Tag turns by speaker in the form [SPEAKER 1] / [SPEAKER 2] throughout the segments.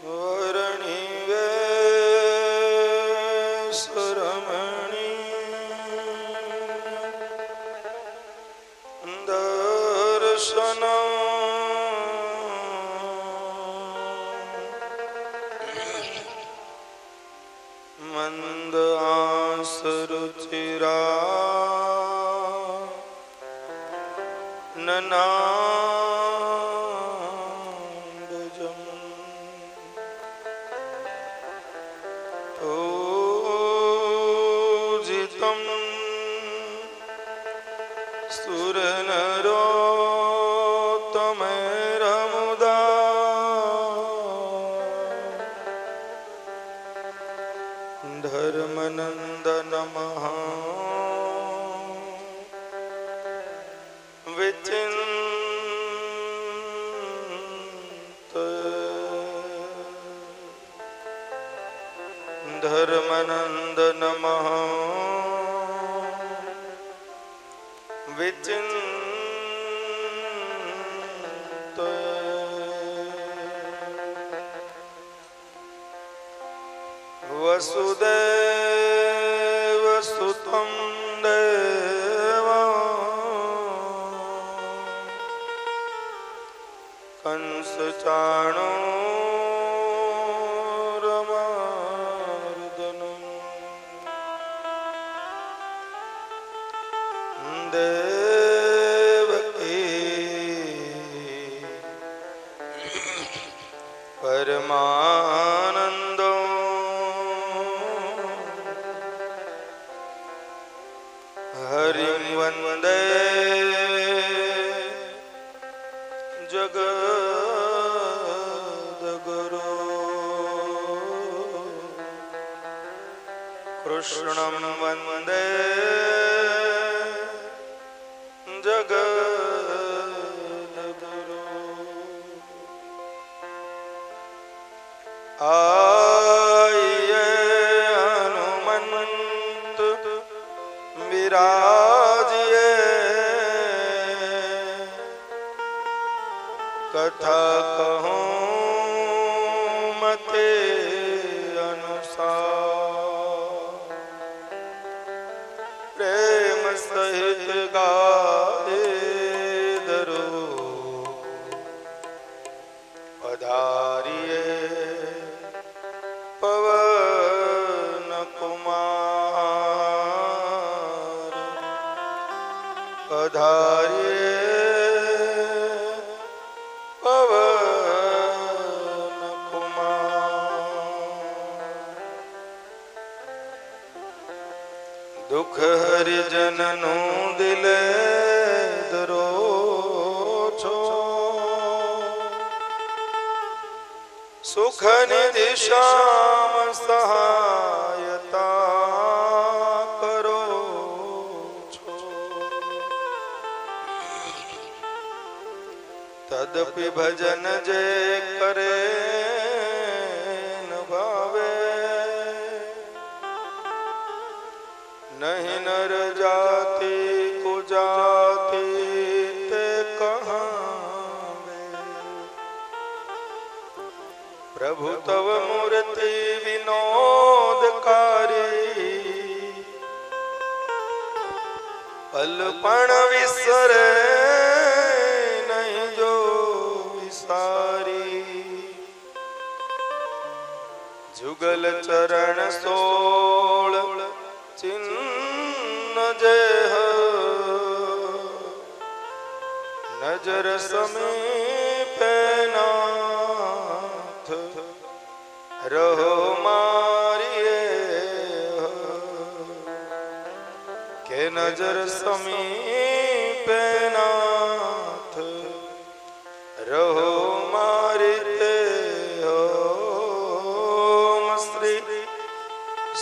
[SPEAKER 1] વરણી વેશરમણી દર્શન મંદ આસરુચિરા નનાંબજમ ઓજિતમ સુરનરોત્તમૈરમુદા ધર્મનંદન વિચિંત ધર્મનંદન વિચિંત વસુદેવ સુતં દેવા કંસ ચાણૂરમર્દનમ દેવકી પરમાનંદો હરિં વંદે જગદ્ગુરો કૃષ્ણં વંદે જગદ્ગુરો આયે હનુમંત વિરાજયે કથા કહું મતે અનુસાર પ્રેમ સહિત ગાય દરો પધારીએ પવન કુમાર પધારીએ દુઃખ હરિજનનું દિલે દરો છો સુખની દિશામાં સહાયતા કરો છો તદપિ ભજન જે કરે ન ભાવે नहीं नर जाति कुजाति ते कहावे प्रभु तव मूर्ति विनोदकारी पलपण विसरे नहीं जो विसारी जुगल चरण सोल चिन्ह जे नजर समीपे नाथ रहो मारिए के नजर समीपे नाथ रहो मारिए ओम श्री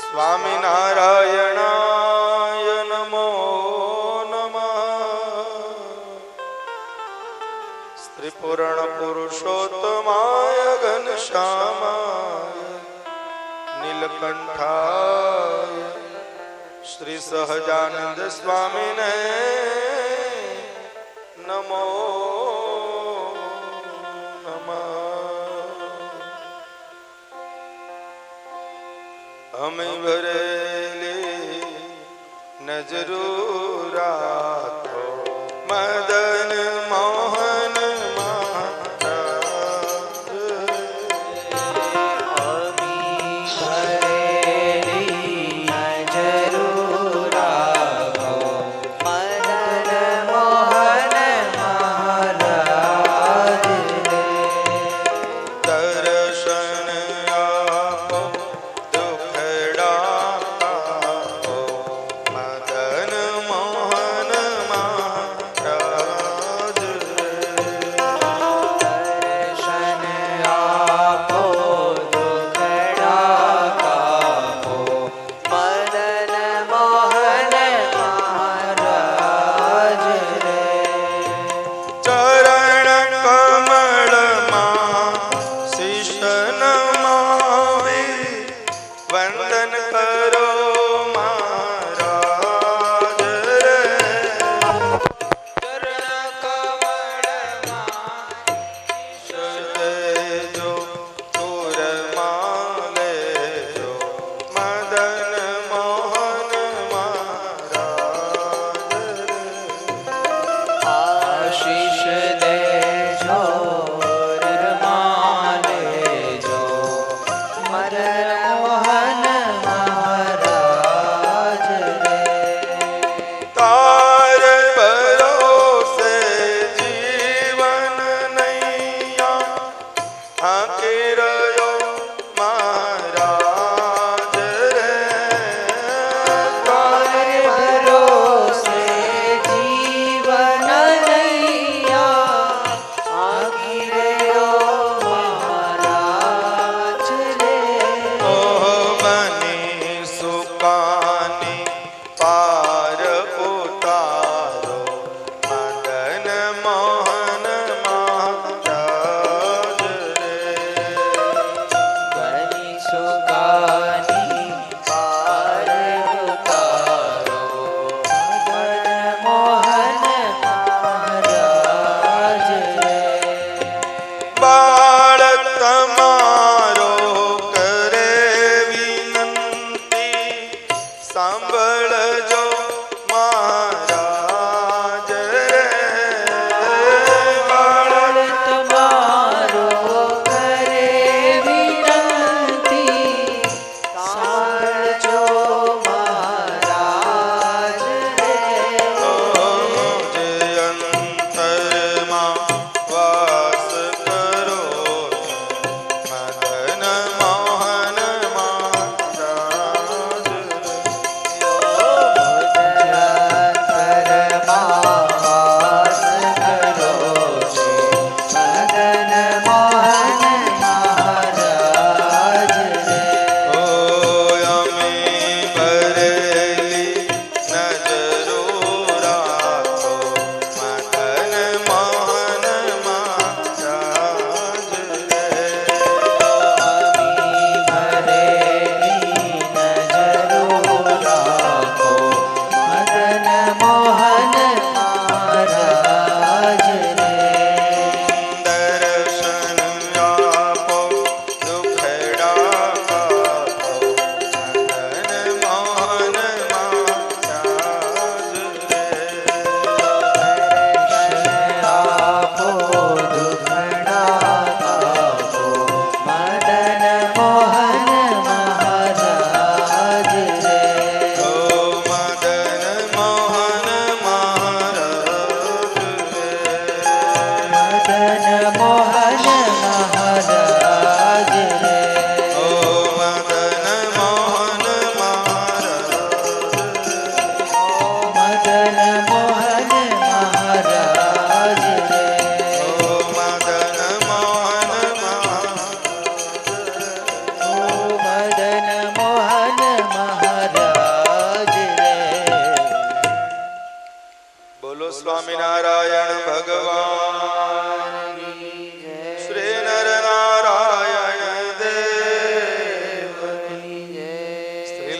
[SPEAKER 1] स्वामी नारायणाय नमो नमः श्री पूर्ण पुरुषोत्तमाय घनश्यामाय नीलकंठाय श्री सहजानंद स्वामी ने नमो नमः અમે ભરેલી નજરું રાખો મદન મોહન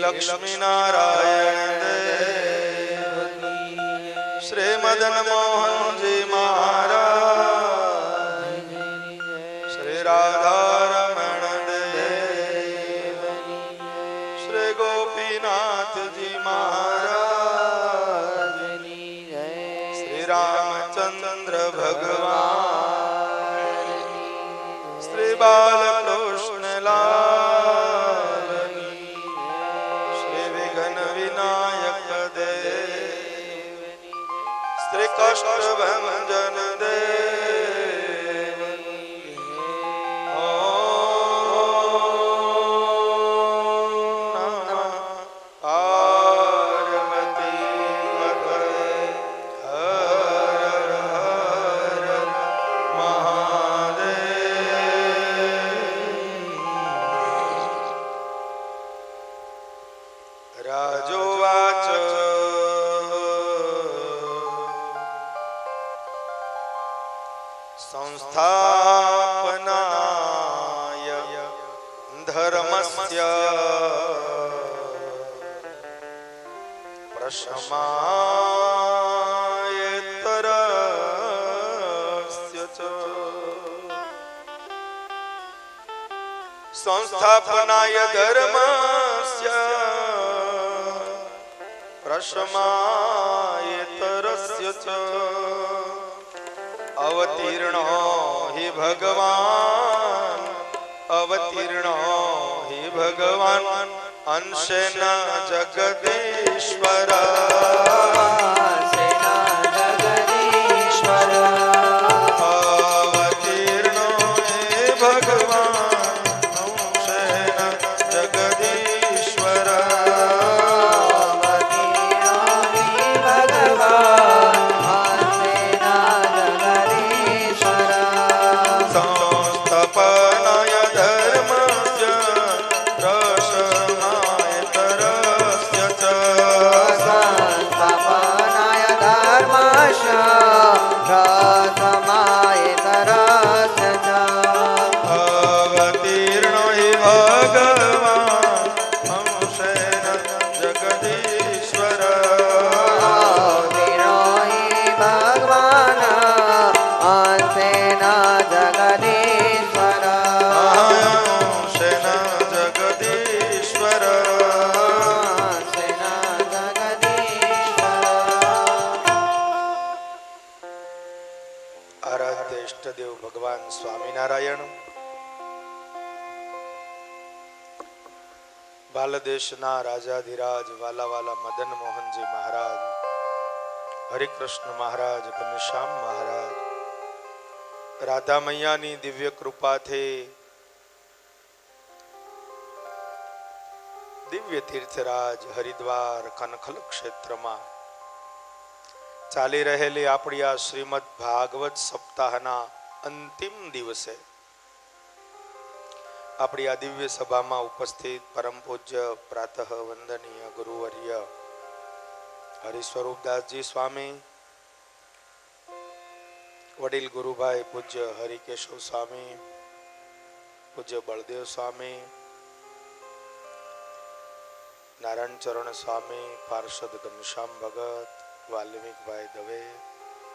[SPEAKER 1] लक्ष्मी नारायण देव श्री मदन मोहन जी महाराज श्री राधा रमण देव श्री બાલકૃષ્ણ લાલ શ્રી વિઘ્ન વિનાયક દેવ શ્રી કષ્ટ ભંજન દેવ સંસ્થાપનાય ધર્મસ્ય પ્રશમાયેતરસ્ય ચ સંસ્થાપનાય ધર્મસ્ય પ્રશમાયેતરસ્ય ચ अवतीर्णो हि भगवान अवतीर्णो हि भगवान अंशेन जगदीश्वर अवतीर्णो हि भगवान अंशेन जगदीश्वर બાલદેશના રાજાધિરાજ વાલાવાલા મદન મોહનજી મહારાજ, હરિકૃષ્ણ મહારાજ, ઘનશ્યામ મહારાજ, રાધા મૈયાની દિવ્ય કૃપાથી દિવ્ય તીર્થરાજ હરિદ્વાર કનખલ ક્ષેત્રમાં ચાલી રહેલી આપણી આ શ્રીમદ ભાગવત સપ્તાહના અંતિમ દિવસે આપણી આ દિવ્ય સભામાં ઉપસ્થિત પરમ પૂજ્ય પ્રાતઃ વંદનીય ગુરુવર્ય હરિસ્વરૂપદાસજી સ્વામી, વડીલ ગુરુભાઈ પૂજ્ય હરિકેશવ સ્વામી, પૂજ્ય બળદેવ સ્વામી, નારાયણ ચરણ સ્વામી, પાર્ષદ ઘનશ્યામ ભગત, વાલ્મીકભાઈ દવે,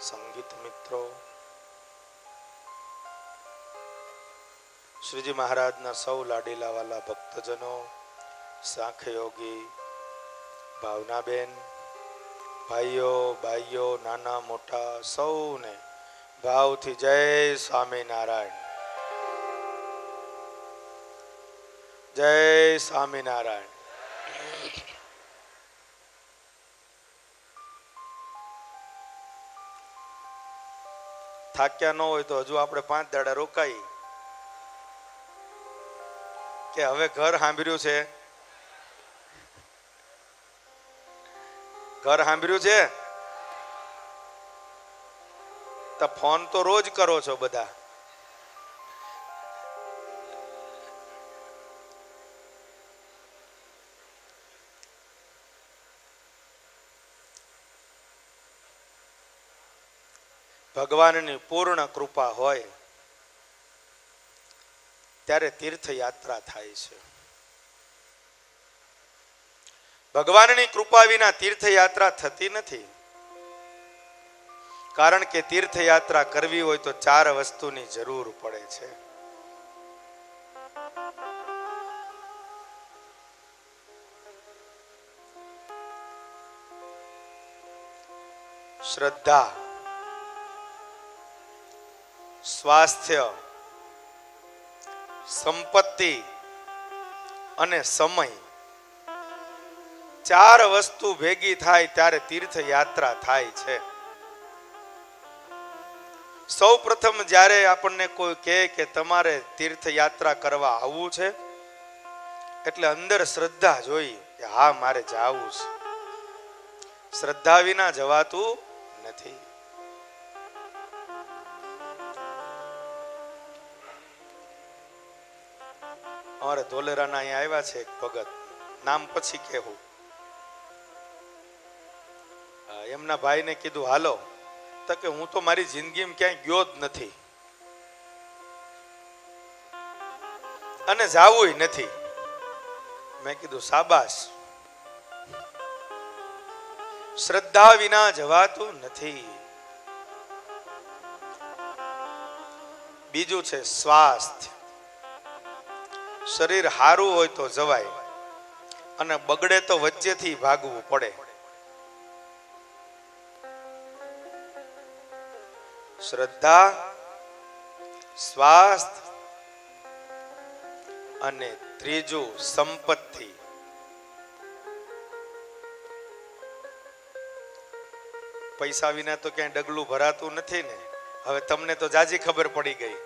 [SPEAKER 1] સંગીત મિત્રો, શ્રીજી મહારાજના સૌ લાડીલા વાલા ભક્તજનો, સાંખયોગી ભાવનાબેન, ભાઈઓ બાઈઓ, નાના મોટા સૌને ભાવથી જય સ્વામિનારાયણ, જય સ્વામિનારાયણ. થાક્યા ન હોય તો હજુ આપણે 5 દાડા રોકાઈ કે હવે ઘર સાંભળ્યું છે, ઘર સાંભળ્યું છે તો ફોન તો રોજ કરો છો બધા. ભગવાનની પૂર્ણ કૃપા હોય ત્યારે તીર્થયાત્રા થાય છે. ભગવાનની કૃપા વિના તીર્થયાત્રા થતી નથી. કારણ કે તીર્થયાત્રા કરવી હોય તો 4 વસ્તુની જરૂર પડે છે. શ્રદ્ધા, સ્વાસ્થ્ય સંપત્તિ અને સમય, ચાર વસ્તુ ભેગી થાય ત્યારે તીર્થયાત્રા થાય છે. સૌ પ્રથમ જ્યારે આપણને કોઈ કહે કે તમારે તીર્થયાત્રા કરવા આવવું છે, એટલે અંદર શ્રદ્ધા જોઈ કે હા મારે જાવું છે. શ્રદ્ધા વિના જવાતું નથી. અમારે ધોલેરાના અહીંયા આવ્યા છે એક ભગત, નામ પછી કહેવું. એમના ભાઈને કીધું હાલો, તો કે હું તો મારી જિંદગીમાં ક્યાંય ગયો જ નથી અને જાવું નથી. મેં કીધું શાબાશ, શ્રદ્ધા વિના જવાતું નથી. બીજું છે સ્વાસ્થ્ય. શરીર હારું હોય તો જવાય, અને બગડે તો વચ્ચેથી ભાગવું પડે. શ્રદ્ધા, સ્વાસ્થ્ય અને ત્રીજું સંપત્તિ. પૈસા વિના તો ક્યાંય ડગલું ભરાતું નથી ને. હવે તમને તો જાજી ખબર પડી ગઈ.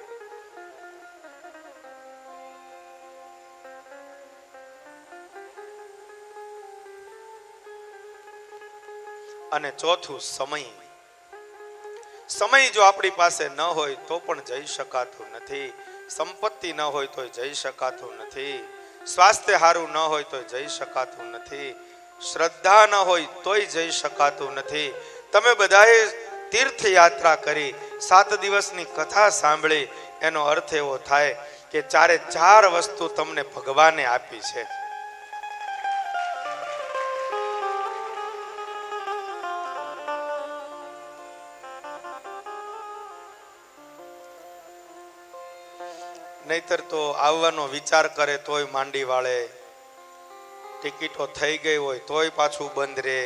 [SPEAKER 1] અને ચોથું સમય. સમય જો આપણી પાસે ન હોય તો પણ જઈ શકાતું નથી. સંપત્તિ ન હોય તો જઈ શકાતું નથી. સ્વાસ્થ્ય સારું ન હોય તો જઈ શકાતું નથી. શ્રદ્ધા ન હોય તોય જઈ શકાતું નથી. તમે બધાએ તીર્થયાત્રા કરી, 7 દિવસની કથા સાંભળી, એનો અર્થ એવો થાય કે ચારે ચાર વસ્તુ તમને ભગવાને આપી છે. નહીતર તો આવવાનો વિચાર કરે તોય માંડી વાળે, ટિકિટો થઈ ગઈ હોય તોય પાછું બંધ રે,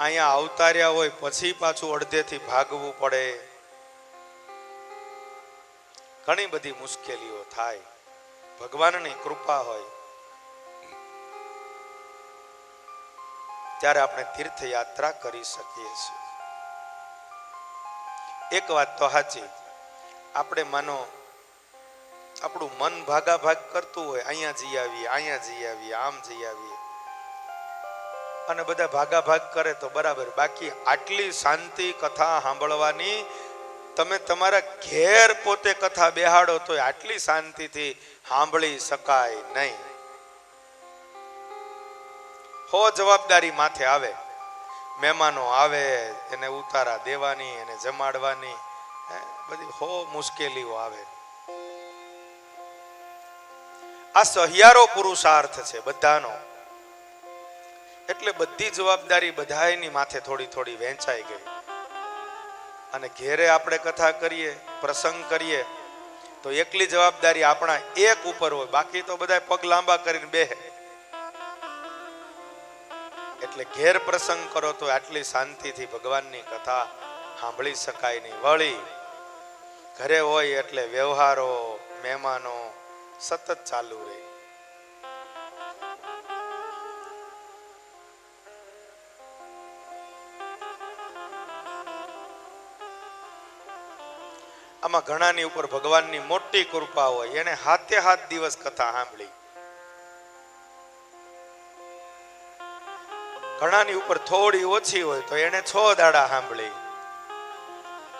[SPEAKER 1] અહીંયા અવતાર્યા હોય પછી પાછું અડધેથી ભાગવું પડે. ઘણી બધી મુશ્કેલીઓ થાય. ભગવાનની કૃપા હોય ત્યારે આપણે તીર્થયાત્રા કરી શકીએ છીએ. એક વાત તો સાચી, આપણે માનો આપણું મન ભાગા ભાગ કરતું હોય, અહીંયા જઈ આવીએ, અહીંયા જઈ આવીએ, આમ જઈ આવીએ, અને બધા ભાગા ભાગ કરે તો બરાબર. બાકી આટલી શાંતિ કથા સાંભળવાની, તમે તમારા ઘેર પોતે કથા બેહાડો તો આટલી શાંતિથી સાંભળી શકાય નહીં. હો જવાબદારી માથે આવે. મહેમાનો આવે, એને ઉતારા દેવાની, એને જમાડવાની, બધી હો મુશ્કેલીઓ આવે. આ સહિયારો પુરુષાર્થ છે બધાનો. એટલે બધી જવાબદારી બધાની માથે થોડી થોડી વહેંચાઈ ગઈ. અને ઘેરે આપણે કથા કરીએ, પ્રસંગ કરીએ તો એકલી જવાબદારી આપણા એક ઉપર હોય, બાકી તો બધા પગ લાંબા કરીને બેહે. એટલે ઘેર પ્રસંગ કરો તો આટલી શાંતિથી ભગવાનની કથા સાંભળી શકાય નહીં. વળી ઘરે હોય એટલે વ્યવહારો, મહેમાનો સતત ચાલુ રહે. આમાં ઘણાની ઉપર ભગવાનની મોટી કૃપા હોય, એને હાથે હાથ દિવસ કથા સાંભળી. ઘણાની ઉપર થોડી ઓછી હોય તો એને 6 દાડા સાંભળી,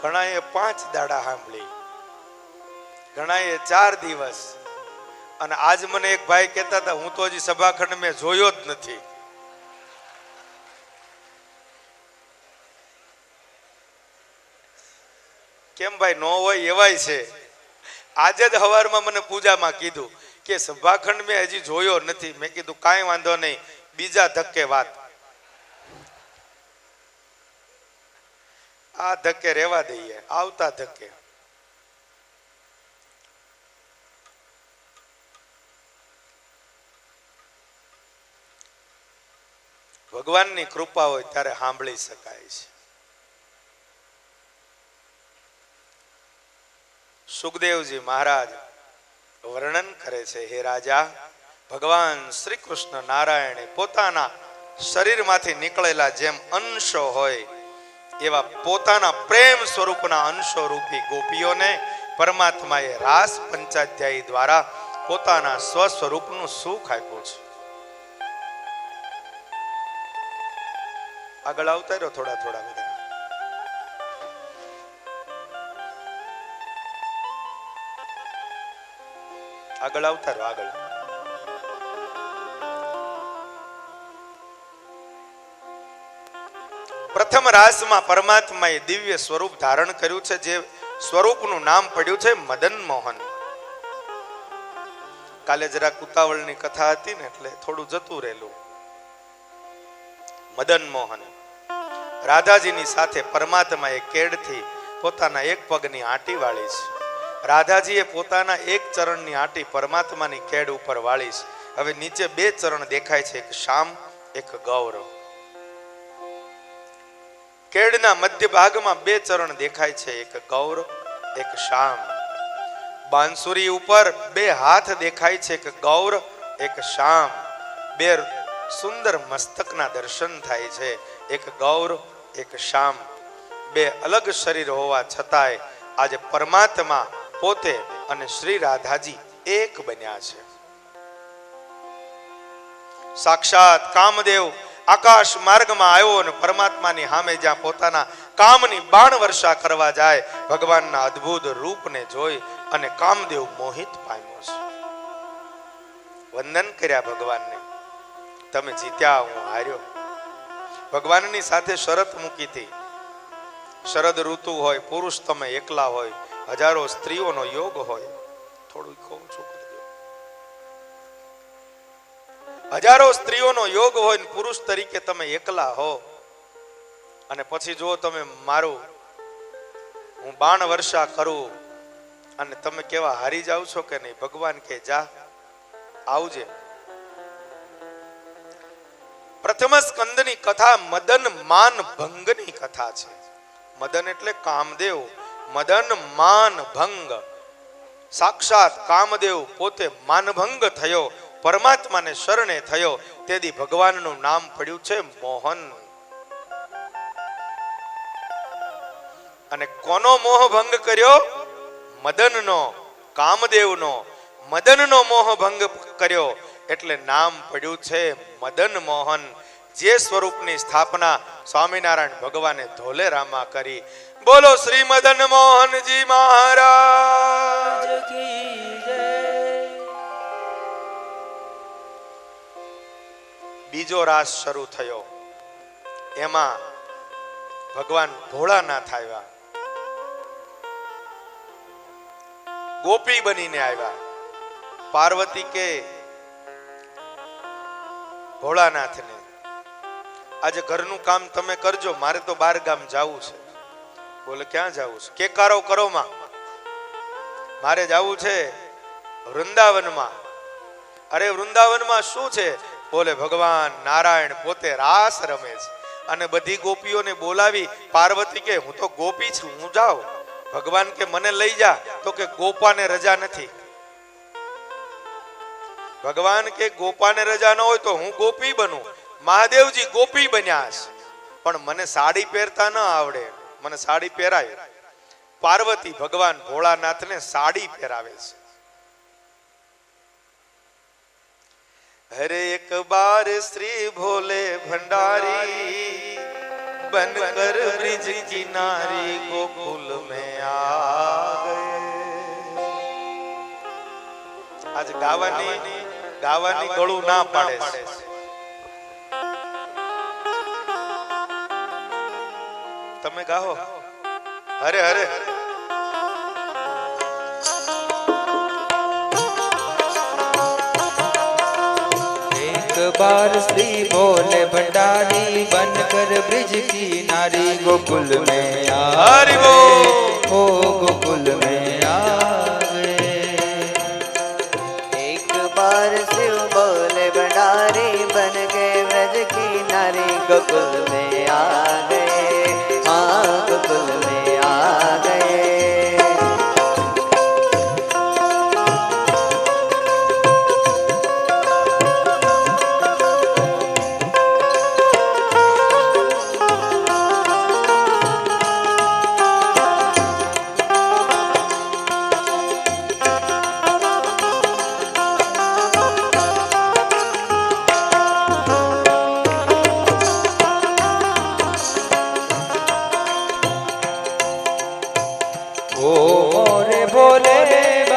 [SPEAKER 1] ઘણાએ 5 દાડા સાંભળી, ઘણાએ 4 દિવસ. અને આજ મને એક ભાઈ કહેતા હતા, હું તો હજી સભાખંડ મેં જોયો જ નથી. કેમ ભાઈ, નો હોય એવાય છે. આજે જ સવારમાં મને પૂજામાં કીધું કે સભાખંડ મેં હજી જોયો નથી. મેં કીધું કાંઈ વાંધો નહીં, બીજા ધક્કે વાત. આ ધક્કે રહેવા દઈએ, આવતા ધક્કે. ભગવાનની કૃપા હોય ત્યારે સાંભળી શકાય છે. સુખદેવજી મહારાજ વર્ણન કરે છે, હે રાજા, ભગવાન શ્રી કૃષ્ણ નારાયણે પોતાના શરીરમાંથી નીકળેલા જેમ અંશો હોય એવા પોતાના પ્રેમ સ્વરૂપના અંશો રૂપી ગોપીઓને પરમાત્માએ રાસ પંચાધ્યાયી દ્વારા પોતાના સ્વસ્વરૂપનું સુખ આપ્યું છે. આગળ આવતા રહ્યો થોડા થોડા બધા. આગળ આવતા રહ્યો આગળ. પ્રથમ રાસમાં પરમાત્માએ દિવ્ય સ્વરૂપ ધારણ કર્યું છે, જે સ્વરૂપનું નામ પડ્યું છે મદન મોહન. કાલે જરા ઉતાવળની કથા હતી ને એટલે થોડું જતું રહેલું. મદન મોહન રાધાજીની સાથે પરમાત્માએ કેડથી પોતાના એક પગની આંટી વાળી છે. રાધાજીએ પોતાના એક ચરણની આંટી પરમાત્માની કેડ ઉપર વાળી છે. હવે નીચે બે ચરણ દેખાય છે, એક શામ એક ગૌર. કેડના મધ્ય ભાગમાં બે ચરણ દેખાય છે, એક ગૌર એક શામ. બાંસુરી ઉપર બે હાથ દેખાય છે, એક ગૌર એક શામ. બે સુંદર મસ્તકના દર્શન થાય છે, એક ગૌર એક શામ. બે અલગ શરીર હોવા છતાંય આજે પરમાત્મા પોતે અને શ્રી રાધાજી એક બન્યા છે. સાક્ષાત કામદેવ આકાશ માર્ગમાં આવ્યો અને પરમાત્માની સામે જ્યાં પોતાના કામની બાણ વર્ષા કરવા જાય, ભગવાનના અદ્ભુત રૂપને જોઈ અને કામદેવ મોહિત પામ્યો છે. વંદન કર્યા ભગવાનને, તમે જીત્યા, હું હાર્યો. ભગવાનની સાથે શરત મૂકી હતી, શરદ ઋતુ હોય, પુરુષ તમે એકલા હોય, હજારો સ્ત્રીઓનો યોગ હોય. થોડું કહું છું, હજારો સ્ત્રીઓનો યોગ હોય, પુરુષ તરીકે તમે એકલા હો, અને પછી જો તમે મારું હું બાણ વર્ષા કરું અને તમે કેવા હારી જાવ છો કે નહીં. ભગવાન કે જા આવજે. પ્રથમ સ્કંદની કથા મદન માન ભંગની કથા છે. મદન એટલે કામદેવ, મદન માન ભંગ. સાક્ષાત કામદેવ પોતે માનભંગ થયો, પરમાત્માને શરણે થયો, તેથી ભગવાનનું નામ પડ્યું છે મોહન. અને કોનો મોહ ભંગ કર્યો? મદનનો, કામદેવનો. મદનનો મોહ ભંગ કર્યો એટલે નામ પડ્યું છે મદન મોહન. જે સ્વરૂપની સ્થાપના સ્વામિનારાયણ ભગવાને ધોલેરામાં કરી. બોલો શ્રી મદન મોહનજી મહારાજ કી જય. બીજો રાસ શરૂ થયો, એમાં ભગવાન ભોળાનાથ આવ્યા, ગોપી બનીને આવ્યા. પાર્વતી કે ભોળાનાથને, આજે ઘરનું કામ તમે કરજો, મારે તો બાર ગામ જવું છે. બોલે ક્યાં જવું છે? કેકારો કરો માં, મારે જવું છે વૃંદાવનમાં. અરે વૃંદાવનમાં શું છે? બોલે ભગવાન નારાયણ પોતે રાસ રમે છે. અને બધી ગોપીઓને બોલાવી. પાર્વતી કે હું તો ગોપી છું, હું જાઉં. ભગવાન કે મને લઈ જા. તો કે ગોપાને રજા નથી. ભગવાન કે ગોપાને રજા ન હોય તો હું ગોપી બનું. મહાદેવજી ગોપી બન્યા છે, પણ મને સાડી પહેરતા ન આવડે, મને સાડી પહેરાય. પાર્વતી ભગવાન ભોળાનાથને સાડી પહેરાવે છે. अरे एक बार श्री भोले भंडारी बनकर ब्रिज किनारी गोकुल में आ गए. आज गावानी गळું ના પાડે છે. તમે ગાઓ. હરે હરે
[SPEAKER 2] बार श्री भोले भंडारी बनकर ब्रिज की नारी गोकुल में
[SPEAKER 1] हरि बोल.
[SPEAKER 2] ओ गोकुल में आवे.
[SPEAKER 3] एक बार शिव भोले भंडारी बन गए ब्रज की नारी गोकुल में आ गए. हाँ गोकुल में आ गए.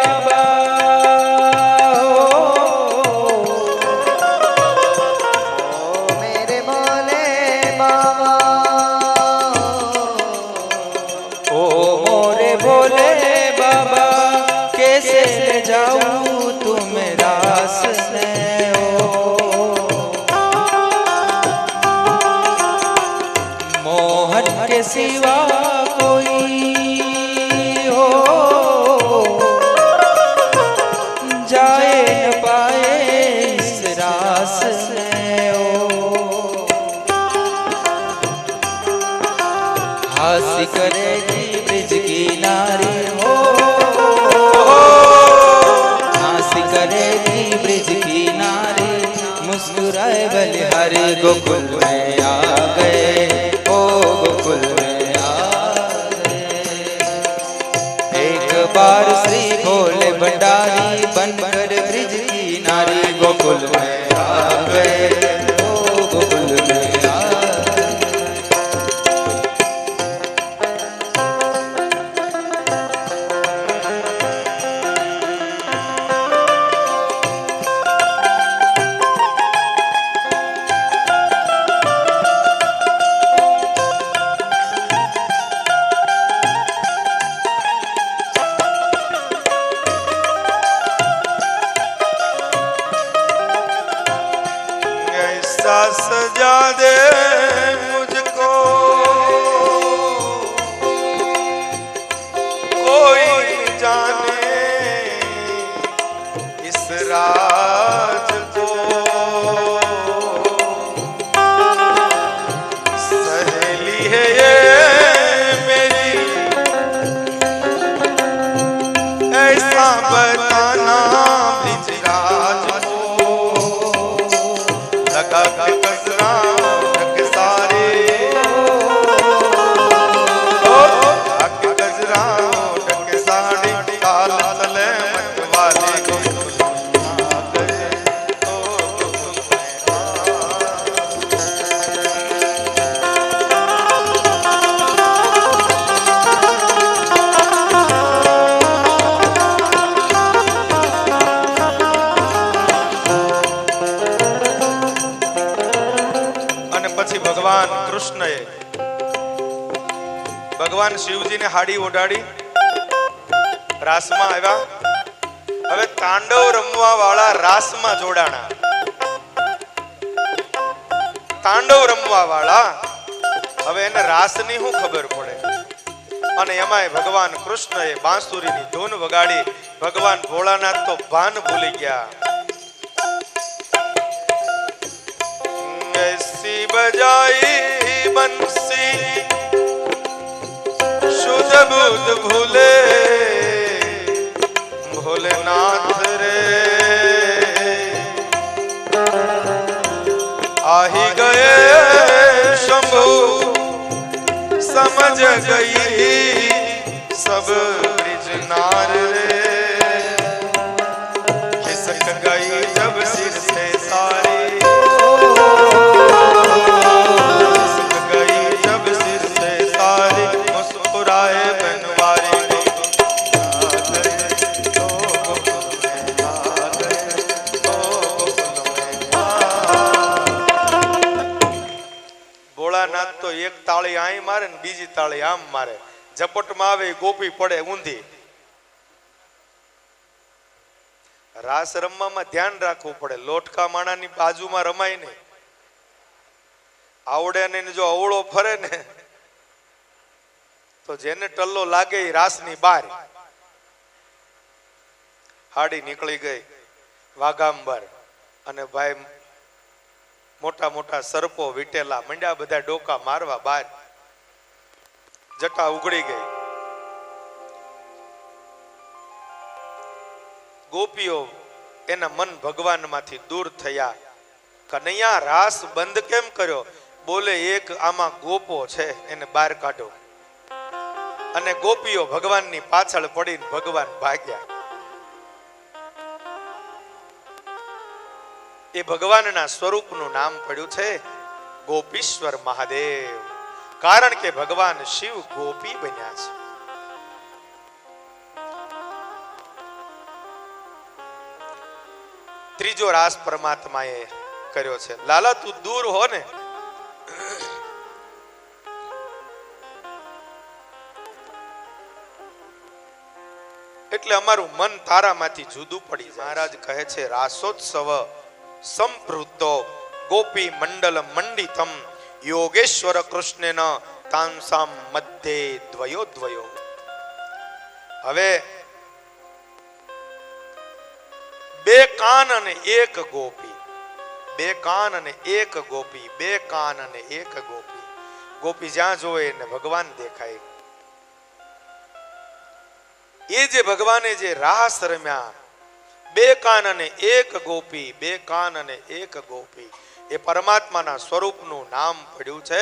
[SPEAKER 2] बाबा
[SPEAKER 3] ओ मेरे भोले बाबा
[SPEAKER 2] ओ मोरे भोले बाबा कैसे ले जाऊं तुम रास में मोहन के सिवा कोई हो जाए न पाए इस रास में हास करेगी ब्रिज की नारी हो हास करेगी ब्रिज की नारी मुस्कुराए बलिहारी गोकुल में आ गए ओ गोकुल में आ गए एक बार श्री भोले भंडारी बनकर ब्रिज की नारी गोकुल में आ गए ओ गोकुल में आ गए
[SPEAKER 1] ऐसा सजा दे मुझको कोई जाने इस राज को सहेली है ये मेरी ऐसा बताना ब्रिजराज लगा के गजरा ढक सारे लगा के गजरा ढक साड़ी काल चले मत वाले ભગવાન કૃષ્ણએ ભગવાન શિવજીને હાડી ઓઢાડી રાસમાં આવ્યા હવે તાંડવ રમવા વાળા રાસમાં જોડાણા તાંડવ રમવા વાળા હવે એને રાસની શું ખબર પડે અને એમાંય ભગવાન કૃષ્ણએ બાંસુરીની ધૂન વગાડી ભગવાન ભોળાનાથ તો ભાન ભૂલી ગયા ऐसी बजाई बंसी शुद्ध बुद्ध भूले भोलेनाथ रे आही गए शंभु समझ गई सब ब्रिज नार रे खिसक गई जब सिर से सारी मुस्कुराए बनवारी ભોળાનાથ તો એક તાળી આઈ મારે ને બીજી તાળી આમ મારે ઝપટમાં આવે ગોપી પડે ઊંધી રાસ રમવામાં ધ્યાન રાખવું પડે લોટકા માણાની બાજુમાં રમાય નહીં આવડે ને જો અવળો ફરે ને તો જેને ટલ્લો લાગે એ રાસની બાર હાડી નીકળી ગઈ વાઘાંબર અને ભાઈ મોટા મોટા સરપો વીટેલા મંડ્યા બધા ડોકા મારવા બાર જટા ઉગડી ગઈ ગોપીઓ એના મન ભગવાનમાંથી દૂર થયા કનૈયા રાસ બંધ કેમ કર્યો બોલે એક આમાં ગોપો છે એને બહાર કાઢો અને ગોપીઓ ભગવાનની પાછળ પડીને ભગવાન ભાગ્યા એ ભગવાનના સ્વરૂપનું નામ પડ્યું છે ગોપીશ્વર મહાદેવ કારણ કે ભગવાન શિવ ગોપી બન્યા છે ત્રીજો રાસ પરમાત્માએ કર્યો છે. લાલા તું દૂર હો ને એટલે અમારું મન તારામાંથી જુદું પડી જાય. મહારાજ કહે છે રાસોત્સવ સંપૃતો ગોપી મંડલ મંડિતમ યોગેશ્વર કૃષ્ણેન તાંસામ મધ્યે દ્વયો દ્વયો. હવે બે કાન અને એક ગોપી, બે કાન અને એક ગોપી, બે કાન અને એક ગોપી. ગોપી જ્યાં જોવે એને ભગવાન દેખાય. એ જે ભગવાને જે રાસ રમ્યા, બે કાન અને એક ગોપી, બે કાન અને એક ગોપી, એ પરમાત્માના સ્વરૂપનું નામ પડ્યું છે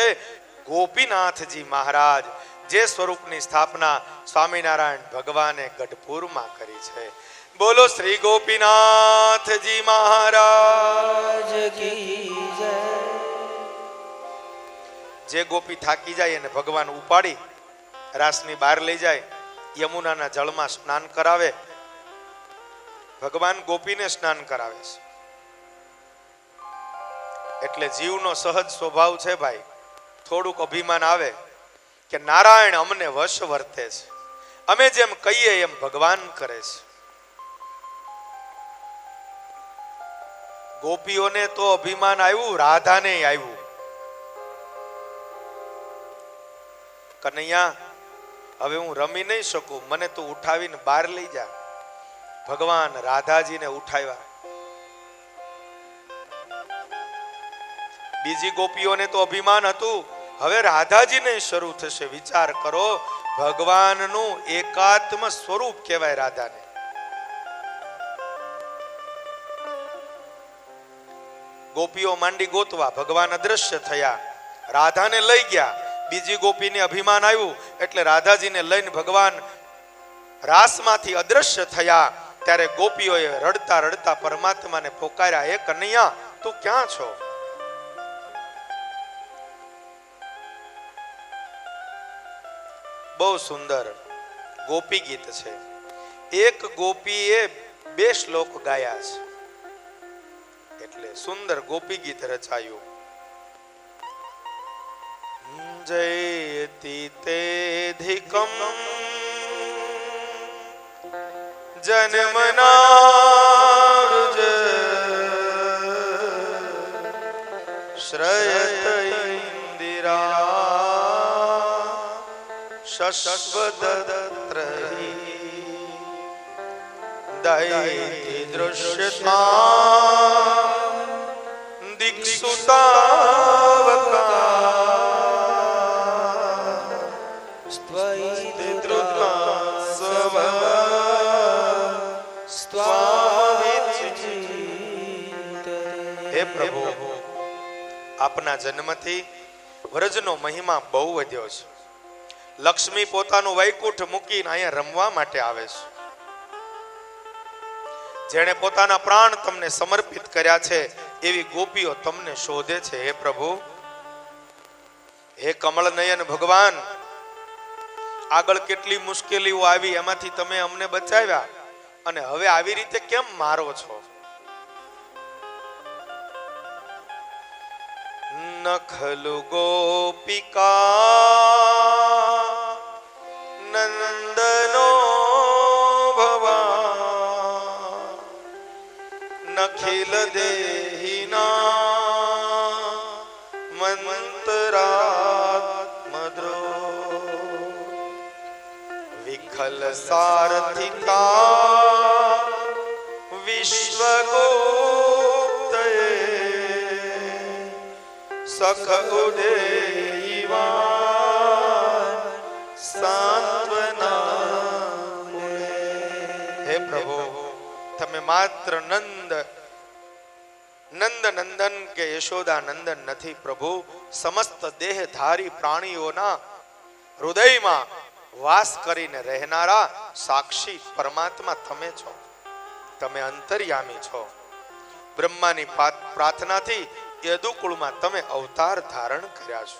[SPEAKER 1] ગોપીનાથજી મહારાજ. જે સ્વરૂપની સ્થાપના સ્વામિનારાયણ ભગવાને ગઢપુરમાં કરી છે. બોલો શ્રી ગોપીનાથજી મહારાજ
[SPEAKER 2] કી જય.
[SPEAKER 1] જે ગોપી થાકી જાય એને ભગવાન ઉપાડી રાસની બહાર લઈ જાય, યમુનાના જળમાં સ્નાન કરાવે. ભગવાન ગોપીને સ્નાન કરાવે છે. એટલે જીવનો સહજ સ્વભાવ છે ભાઈ, થોડુંક અભિમાન આવે કે નારાયણ અમને વશ વર્તે છે, અમે જેમ કહીએ એમ ભગવાન કરે છે. ગોપીઓને તો અભિમાન આવ્યું, રાધાને આવ્યું. કનૈયા હવે હું રમી નહીં શકું, મને તું ઉઠાવીને બહાર લઈ જા. ભગવાન રાધાજીને ઉઠાવ્યા. બીજી ગોપીઓને તો અભિમાન હતું, હવે રાધાજીને શરૂ થશે. વિચાર કરો, ભગવાનનું એકાત્મ સ્વરૂપ કહેવાય રાધાને. ગોપીઓ માંડી ગોતવા, ભગવાન અદ્રશ્ય થયા, રાધાને લઈ ગયા. બીજી ગોપીને અભિમાન આવ્યું એટલે રાધાજીને લઈને ભગવાન રાસમાંથી અદ્રશ્ય થયા. ત્યારે ગોપીઓએ રડતા રડતા પરમાત્માને પોકાર્યા, હે કનૈયા તું ક્યાં છો? બહુ સુંદર ગોપી ગીત છે. એક ગોપીએ બે શ્લોક ગાયા છે, એટલે સુંદર ગોપી ગીત રચાયું. જયતિ તેધિકમ જન્મનારુજ શ્રયત ઇન્દિરા શશ્વદત્રહી દૈતિ દૃશ્યતા દીક્ષુતાવકા હે પ્રભુ, આપના જન્મથી વ્રજનો મહિમા બહુ વધ્યો છે. લક્ષ્મી પોતાનું વૈકુંઠ મૂકીને અહીંયા રમવા માટે આવે છે. જેણે પોતાના પ્રાણ તમને સમર્પિત કર્યા છે એવી ગોપીઓ તમને શોધે છે. હે પ્રભુ, હે કમળ નયન ભગવાન, આગળ કેટલી મુશ્કેલીઓ આવી, એમાંથી તમે અમને બચાવ્યા, અને હવે આવી રીતે કેમ મારો છો? નખલુ ગોપિકા નંદનો ભવા નખિલ દેહિના મંતરાત્મદ્રો વિખલ સારથિકા વિશ્વગુપ્તયે સખ ઉદેયવાન સાંત્વના. હે પ્રભુ, તમે માત્ર નંદ નંદન કે યશોદા નંદન નથી પ્રભુ, સમસ્ત દેહધારી પ્રાણીઓના હૃદયમાં વાસ કરીને રહેનારા સાક્ષી પરમાત્મા તમે છો. તમે અંતર્યામી છો. બ્રહ્માની પ્રાર્થનાથી યદુકુળમાં તમે અવતાર ધારણ કર્યા છો.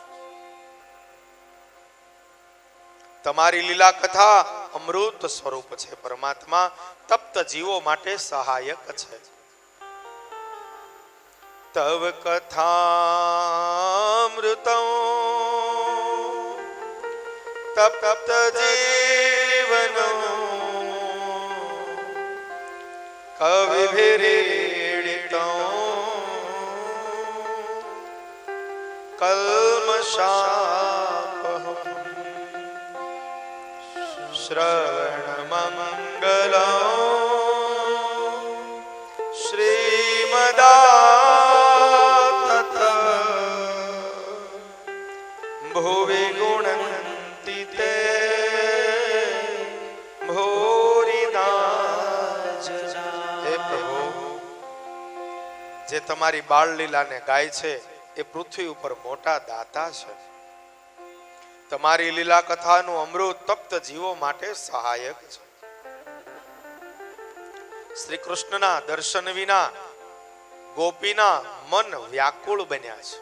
[SPEAKER 1] તમારી લીલા કથા અમૃત સ્વરૂપ છે. પરમાત્મા તપ્ત જીવો માટે સહાયક છે. તવ કથામૃતં તપ્ત જીવનો કવિભિરીડિતં કલ્મષાપહં શ્રવણમંગલં શ્રીમદાતત ભુવિ ગુણંતિ તે ભૂરિદા જના. હે પ્રભુ, જે તમારી બાળ લીલાને ગાય છે એ પૃથ્વી ઉપર મોટા દાતા છે. તમારી લીલા કથાનું અમૃત તપ્ત જીવો માટે સહાયક છે. શ્રી કૃષ્ણના દર્શન વિના ગોપીના મન વ્યાકુળ બન્યા છે.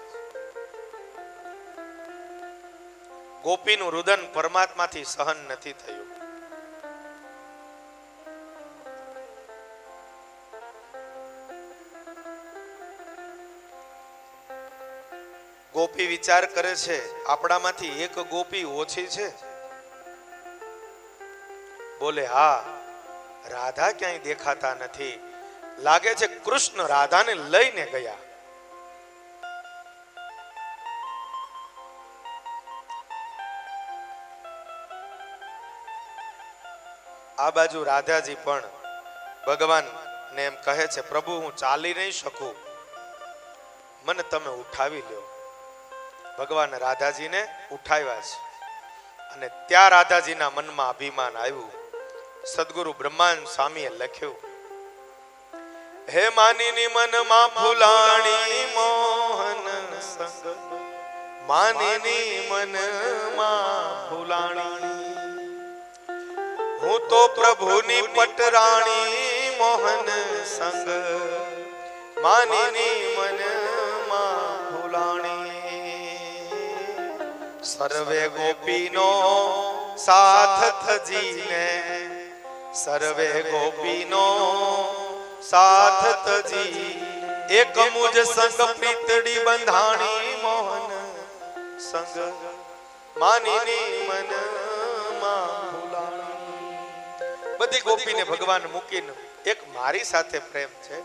[SPEAKER 1] ગોપીનું રુદન પરમાત્માથી સહન નથી થયું. ગોપી વિચાર કરે છે આપણામાંથી એક ગોપી ઓછી છે. બોલે હા, રાધા ક્યાંય દેખાતા નથી. લાગે છે કૃષ્ણ રાધાને લઈને ગયા. આ બાજુ રાધાજી પણ ભગવાનને એમ કહે છે, પ્રભુ હું ચાલી નહીં શકું, મને તમે ઉઠાવી લ્યો. ભગવાન રાધાજીને ઉઠાવ્યા છે અને ત્યાં રાધાજીના મનમાં અભિમાન આવ્યું. સદગુરુ બ્રહ્માનંદ સ્વામીએ લખ્યું, હે માનીની મનમાં ફૂલાણી મોહન સંગ, માનીની મનમાં ફૂલાણી, હું તો પ્રભુની પટરાણી મોહન સંગ, માનીની મનમાં ફૂલાણી. સર્વે ગોપીનો સાથ થજીને, સર્વે ગોપીનો સાથ તજી, એક મુજ સંગ પ્રીતડી બંધાણી મોહન સંગ, માનીની મનમાં ફૂલાણી. બધી ગોપીને ભગવાન મૂકીને એક મારી સાથે પ્રેમ છે.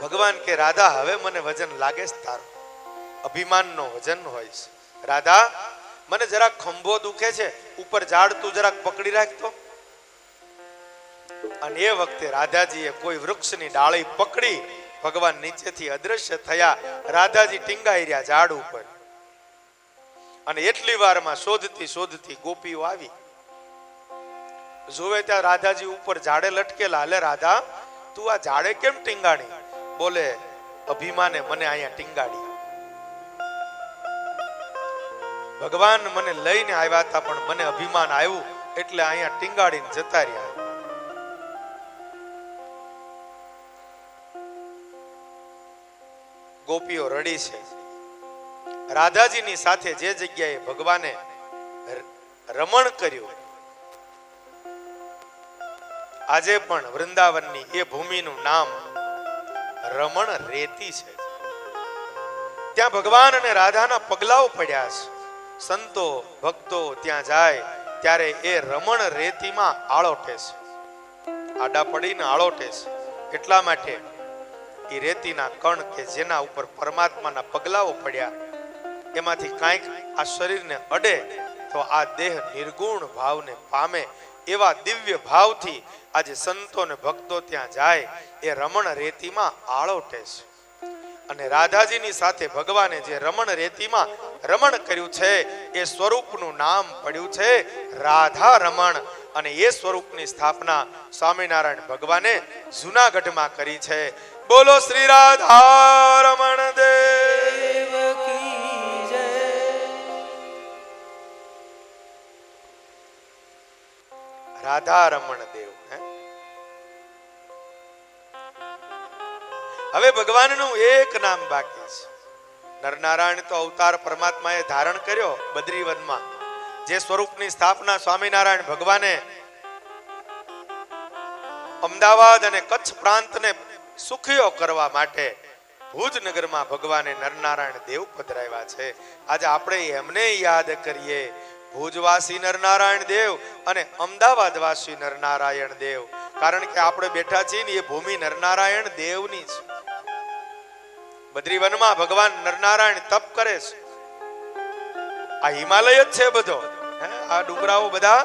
[SPEAKER 1] ભગવાન કે રાધા હવે મને વજન લાગે છે તારો. અભિમાનનો વજન હોય છે. રાધા મને જરાક ખંભો દુખે છે, ઉપર ઝાડ તું જરાક પકડી રાખતો. અને એ વખતે રાધાજીએ કોઈ વૃક્ષની ડાળી પકડી ભગવાન નીચેથી અદ્રશ્ય થયા. રાધાજી ટીંગાઈ રહ્યા ઝાડ ઉપર. અને એટલી વારમાં શોધતી શોધતી ગોપીઓ આવી. જોવે ત્યાં રાધાજી ઉપર ઝાડે લટકેલા. લે રાધા, તું આ ઝાડે કેમ ટીંગાણી? બોલે અભિમાને મને અહીંયા ટીંગાડી. ભગવાન મને લઈને આવ્યા હતા પણ મને અભિમાન આવ્યું એટલે અહીંયા ટીંગાડીને જતા રહ્યા. ગોપીઓ રડી છે. રાધાજીની સાથે જે જગ્યાએ ભગવાને રમણ કર્યું, આજે પણ વૃંદાવનની એ ભૂમિનું નામ રમણ રેતી છે. ત્યાં ભગવાન અને રાધાના પગલાઓ પડ્યા છે. સંતો ભક્તો ત્યાં જાય ત્યારે એ રમણ રેતીમાં આળોટે છે, આડા પડીને આળોટે છે. એટલા માટે એ રેતીના કણ કે જેના ઉપર પરમાત્માના પગલાઓ પડ્યા, એમાંથી કાંઈક આ શરીરને અડે તો આ દેહ નિર્ગુણ ભાવને પામે. એવા દિવ્ય ભાવથી આજે સંતો ને ભક્તો ત્યાં જાય એ રમણ રેતીમાં આળોટે છે. અને રાધાજીની સાથે ભગવાને જે રમણ રેતીમાં રમણ કર્યું છે એ સ્વરૂપનું નામ પડ્યું છે રાધા રમણ. અને એ સ્વરૂપની સ્થાપના સ્વામિનારાયણ ભગવાને જૂનાગઢમાં કરી છે. બોલો શ્રી રાધા રમણ દેવ કી જય. રાધા રમણ દેવ. હવે ભગવાનનું એક નામ બાકી છે. નરનારાયણ તો અવતાર પરમાત્માએ ધારણ કર્યો બદ્રીવનમાં. જે સ્વરૂપની સ્થાપના સ્વામિનારાયણ ભગવાને અમદાવાદ અને કચ્છ પ્રાંતને સુખીઓ કરવા માટે ભુજ નગરમાં ભગવાને નરનારાયણ દેવ પધરાવ્યા છે. આજે આપણે એમને યાદ કરીએ, ભુજવાસી નરનારાયણ દેવ અને અમદાવાદવાસી નરનારાયણ દેવ. કારણ કે આપણે બેઠા છીએ ને એ ભૂમિ નરનારાયણ દેવની છે. બદ્રીવનમાં ભગવાન નરનારાયણ તપ કરે છે. આ હિમાલય જ છે બધો. આ ડુંગરાઓ બધા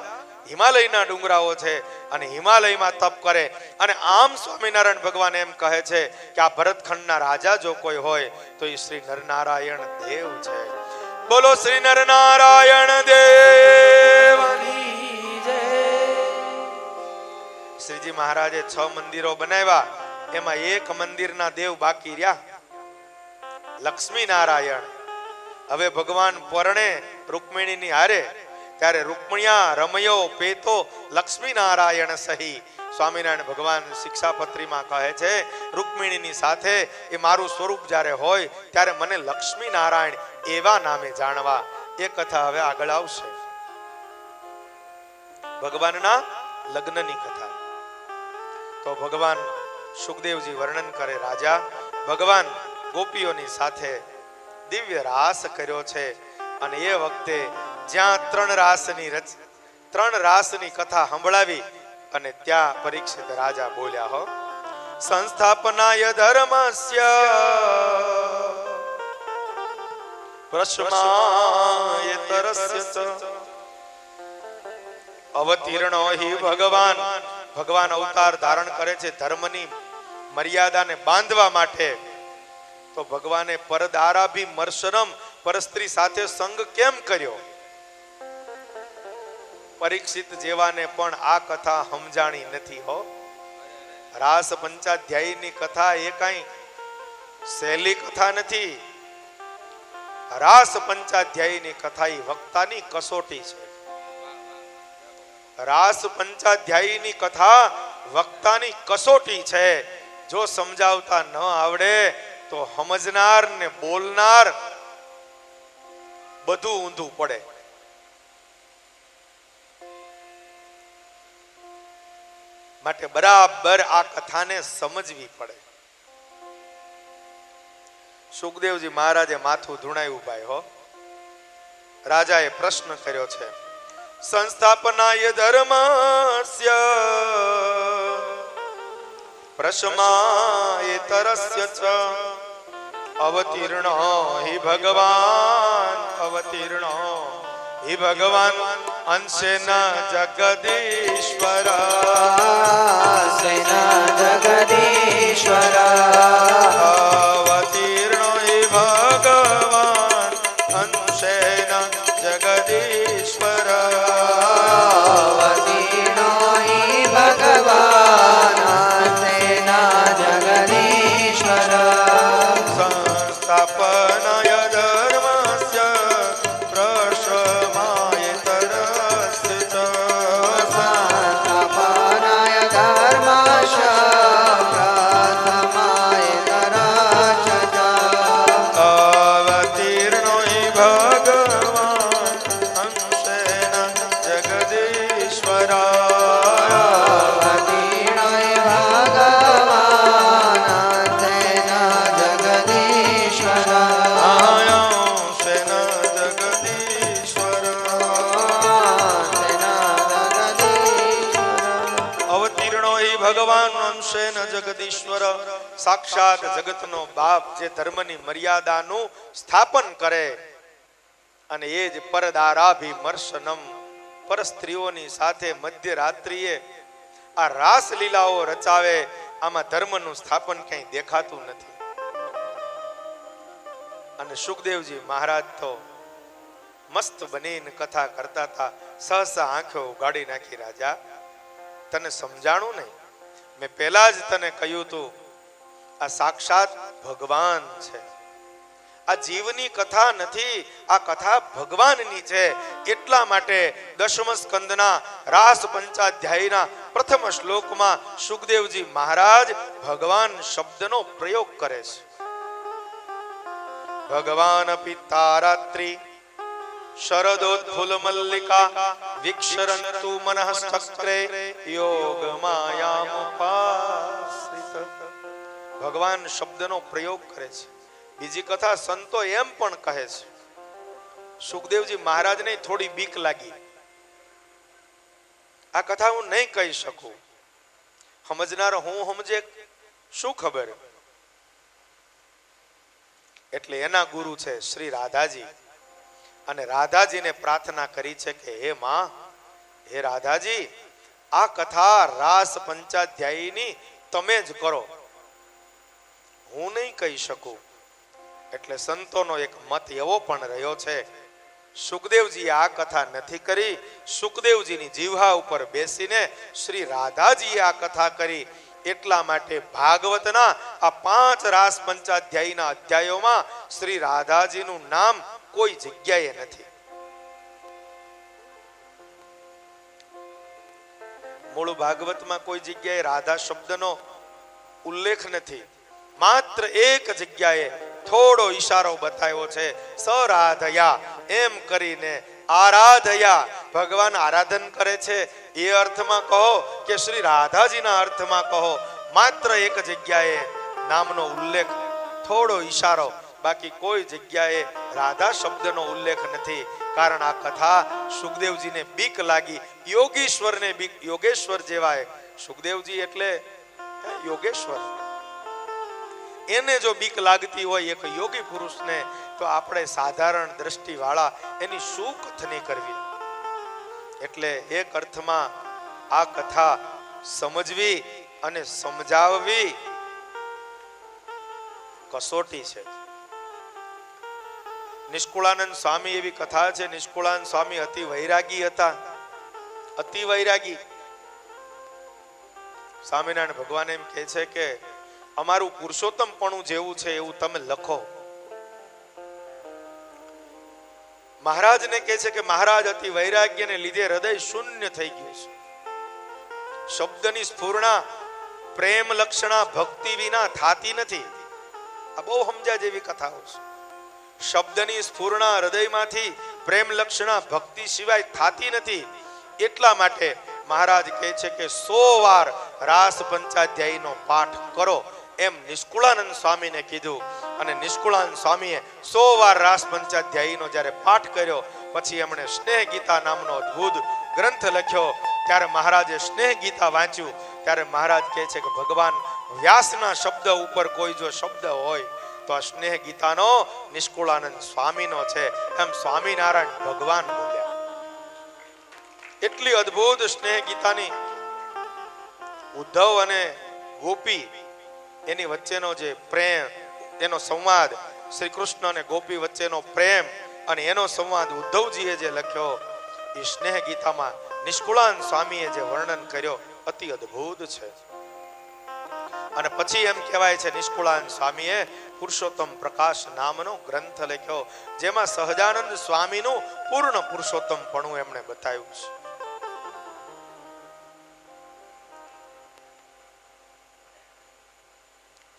[SPEAKER 1] હિમાલયના ડુંગરાઓ છે અને હિમાલયમાં તપ કરે. અને આમ સ્વામિનારાયણ ભગવાન એમ કહે છે કે આ ભરતખંડના રાજા જો કોઈ હોય તો એ શ્રી નરનારાયણ દેવ છે. બોલો શ્રી નરનારાયણ દેવ. શ્રીજી મહારાજે 6 મંદિરો બનાવ્યા, એમાં એક મંદિરના દેવ બાકી રહ્યા, લક્ષ્મી નારાયણ. હવે ભગવાન પરણે રૂકમિણીની હારે, ત્યારે રૂકમિણ્યા રમયો પેતો લક્ષ્મી નારાયણ સહી. સ્વામિનારાયણ ભગવાન શિક્ષાપત્રીમાં કહે છે રૂકમિણીની સાથે એ મારું સ્વરૂપ જ્યારે હોય ત્યારે મને લક્ષ્મી નારાયણ એવા નામે જાણવા. એ કથા હવે આગળ આવશે. ભગવાનના લગ્નની કથા. તો ભગવાન સુખદેવજી વર્ણન કરે, રાજા ભગવાન ગોપીઓની સાથે દિવ્ય રાસ કર્યો છે. અને એ વખતે જ્યાં 3 રાસની કથા સંભળાવી અને ત્યાં પરીક્ષિત રાજા બોલ્યા, હો સંસ્થાપનાય ધર્મસ્ય પ્રશ્માય તરસ્ય અવતીર્ણો હિ ભગવાન. ભગવાન અવતાર ધારણ કરે છે ધર્મની મર્યાદાને બાંધવા માટે. તો ભગવાને પરદારાભી મર્શનમ, પરસ્ત્રી સાથે સંગ કેમ કર્યો? પરીક્ષિત જેવાને પણ આ કથા સમજાણી નથી હો. રાસ પંચાધ્યાયની કથા એ કઈ સહેલી કથા નથી. રાસ પંચાધ્યાયની કથા એ વક્તાની કસોટી છે. રાસ પંચાધ્યાયની કથા વક્તાની કસોટી છે. જો સમજાવતા ન આવડે તો સમજનાર ને બોલનાર બધું ઊંધું પડે. માટે બરાબર આ કથાને સમજવી પડે. સુખદેવજી મહારાજે માથું ધૂણાયું ભાઈ હો. રાજાએ પ્રશ્ન કર્યો છે, સંસ્થાપનાય ધર્મસ્ય પ્રશમાય તરસ્ય ચ અવતીર્ણો હિ ભગવાન, અવતીર્ણો હિ ભગવાન અંશેન જગદીશ્વર,
[SPEAKER 3] અંશેન જગદીશ્વર
[SPEAKER 1] અવતીર્ણો હિ ભગવાન અંશેન જગદીશ્વર,
[SPEAKER 3] અવતીર્ણો હિ ભગવાન અંશેન જગદીશ્વર
[SPEAKER 1] સંસ્થાપનાય ધર્મસ્ય પ્રશમાય તરસ્ય ચ
[SPEAKER 3] સંસ્થાપનાય ધર્મસ્ય પ્રથમાય તરસ્ય ચ
[SPEAKER 1] અવતીર્ણો હિ ભગવાન અંશેન જગદીશ્વર,
[SPEAKER 3] અવતીર્ણો હિ ભગવાન અંશેન જગદીશ્વર
[SPEAKER 1] અંશેન જગદીશ્વર. અવતીર્ણો હિ ભગવાન અંશેન જગદીશ્વર. સાક્ષાત જગતનો બાપ જે ધર્મની મર્યાદાનું સ્થાપન કરે અને એ જ પરદારાભિમર્શનમ, પર સ્ત્રીઓની સાથે મધ્યરાત્રિએ આ રાસ લીલાઓ રચાવે. આમાં ધર્મનું સ્થાપન ક્યાંય દેખાતું નથી. અને સુખદેવજી મહારાજ તો મસ્ત બનીને કથા કરતા હતા. સહસા આંખો ઉગાડી નાખી, રાજા તને સમજાણું નહીં? મેં પહેલા જ તને કહ્યું તું આ સાક્ષાત ભગવાન છે. આ જીવની કથા નથી, આ કથા ભગવાનની છે. એટલા માટે 10મ સ્કંદના રાસ પંચાધ્યાયના પ્રથમ શ્લોકમાં સુખદેવજી મહારાજ ભગવાન શબ્દનો પ્રયોગ કરે છે. ભગવાન પિતારાત્રી શરદોત્ફુલ મલ્લિકા વિક્ષરંતુ મનઃ ચક્રે યોગ માયામુપાશ્રિત. ભગવાન શબ્દનો પ્રયોગ કરે છે. બીજી કથા સંતો એમ પણ કહે છે, સુખદેવજી મહારાજને થોડી બીક લાગી. આ કથા હું નહીં કહી શકું, સમજનાર હું સમજે શું ખબર. એટલે એના ગુરુ છે શ્રી રાધાજી, અને રાધાજીને પ્રાર્થના કરી છે કે હે માં, હે રાધાજી, આ કથા રાસ પંચાધ્યાયીની તમે જ કરો, હું નહીં કહી શકું. એટલે સંતોનો એક મત એવો પણ રહ્યો છે, સુખદેવજીએ આ કથા નથી કરી, સુખદેવજીની જીહવા ઉપર બેસીને શ્રી રાધાજીએ આ કથા કરી. એટલા માટે ભાગવતના આ 5 રાસ પંચાધ્યાયીના અધ્યાયોમાં શ્રી રાધાજીનું નામ કોઈ જગ્યાએ નથી. મૂળ ભાગવતમાં કોઈ જગ્યાએ રાધા શબ્દનો ઉલ્લેખ નથી. માત્ર એક જગ્યાએ થોડો ઈશારો બતાવ્યો છે, સરાધયા એમ કરીને આરાધયા, ભગવાન આરાધન કરે છે એ અર્થમાં કહો કે શ્રી રાધાજીના અર્થમાં કહો, માત્ર એક જગ્યાએ નામનો ઉલ્લેખ, થોડો ઈશારો, બાકી કોઈ જગ્યાએ રાધા શબ્દનો ઉલ્લેખ નથી. કારણ આ કથા સુખદેવજીને બીક લાગી, યોગીશ્વરને બીક, યોગેશ્વર જેવાય સુખદેવજી એટલે યોગેશ્વર, એને જો બીક લાગતી હોય એક યોગી પુરુષને, તો આપણે સાધારણ દ્રષ્ટિવાળા એની શું કથની કરવી. એટલે એક અર્થમાં આ કથા સમજવી અને સમજાવવી કસોટી છે. નિષ્કુળાનંદ સ્વામી એવી કથા છે, નિષ્કુળાનંદ સ્વામી અતિ વૈરાગી હતા, અતિ વૈરાગી. સ્વામિનારાયણ ભગવાન એમ કહે છે કે અમારું પુરુષોત્તમપણું જેવું છે એવું તમે લખો. મહારાજને કહે છે કે મહારાજ અતિ વૈરાગ્યને લીધે હૃદય શૂન્ય થઈ ગયું છે. શબ્દની સ્ફૂર્ણા, પ્રેમ લક્ષણા ભક્તિ વિના થાતી નથી. આ બહુ સમજ્યા જેવી કથાઓ છે. શબ્દની સ્ફૂર્ણા હૃદયમાંથી પ્રેમ લક્ષણા ભક્તિ સિવાય થાતી નથી. એટલા માટે મહારાજ કહે છે કે 100 વાર રાસ પંચાધ્યાયીનો પાઠ કરો, એમ નિષ્કુળાનંદ સ્વામીને કીધું. અને નિષ્કુળાનંદ સ્વામીએ 100 વાર રાસ પંચાધ્યાયીનો જ્યારે પાઠ કર્યો, પછી એમણે સ્નેહ ગીતા નામનો અદ્ભુત ગ્રંથ લખ્યો. ત્યારે મહારાજે સ્નેહ ગીતા વાંચ્યું, ત્યારે મહારાજ કહે છે કે ભગવાન વ્યાસના શબ્દ ઉપર કોઈ જો શબ્દ હોય તો આ સ્નેહ ગીતાનો નિષ્કુળાનંદ સ્વામીનો છે, એમ સ્વામિનારાયણ ભગવાન બોલ્યા. એટલી અદ્ભુત સ્નેહ ગીતાની ઉદ્ધવ અને ગોપી એની વચ્ચેનો જે પ્રેમ, એનો સંવાદ, શ્રી કૃષ્ણ અને ગોપી વચ્ચેનો પ્રેમ અને એનો સંવાદ ઉદ્ધવજીએ જે લખ્યો, એ સ્નેહ ગીતામાં નિષ્કુળાનંદ સ્વામીએ જે વર્ણન કર્યો અતિ અદ્ભુત છે. અને પછી એમ કહેવાય છે નિષ્કુળાનંદ સ્વામીએ પુરુષોત્તમ પ્રકાશ નામનો ગ્રંથ લખ્યો, જેમાં સહજાનંદ સ્વામીનું પૂર્ણ પુરુષોત્તમપણું એમણે બતાવ્યું છે.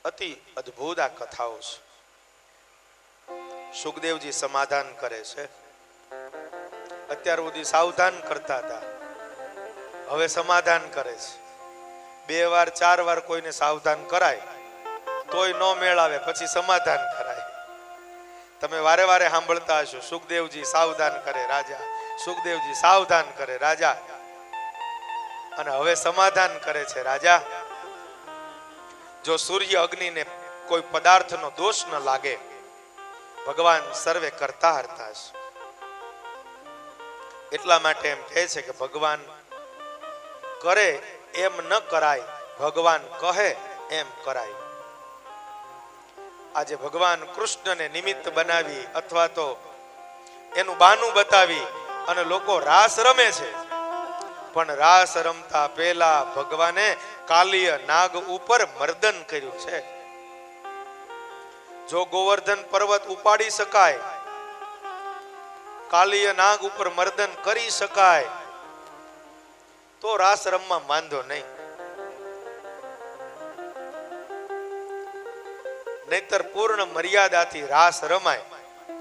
[SPEAKER 1] અતિ અદ્ભુત આ કથાઓ છે. સુખદેવજી સમાધાન કરે છે. અત્યાર સુધી સાવધાન કરતા હતા, હવે સમાધાન કરે છે. 2 વાર 4 વાર કોઈને સાવધાન કરાય તોય ન મેળાવે, પછી સમાધાન કરાય. તમે વારે વારે સાંભળતા હશો, સુખદેવજી સાવધાન કરે રાજા, સુખદેવજી સાવધાન કરે રાજા. અને હવે સમાધાન કરે છે રાજા. જો સૂર્ય અગ્નિને કોઈ પદાર્થનો દોષ ન લાગે, ભગવાન સર્વે કરતા હરતા છે. એટલા માટે એમ કહે છે કે ભગવાન કરે એમ ન કરાય, ભગવાન કહે એમ કરાય. આજે ભગવાન કૃષ્ણને નિમિત્ત બનાવી અથવા તો એનું બાનું બતાવી અને લોકો રાસ રમે છે, પણ રાસ રમતા પહેલા ભગવાને કાલિય નાગ ઉપર મર્દન કર્યું છે. જો ગોવર્ધન પર્વત ઉપાડી શકાય, કાલિય નાગ ઉપર મર્દન કરી શકાય, તો રાસ રમવા માંધો નહીં. નહીતર પૂર્ણ મર્યાદાથી રાસ રમાય.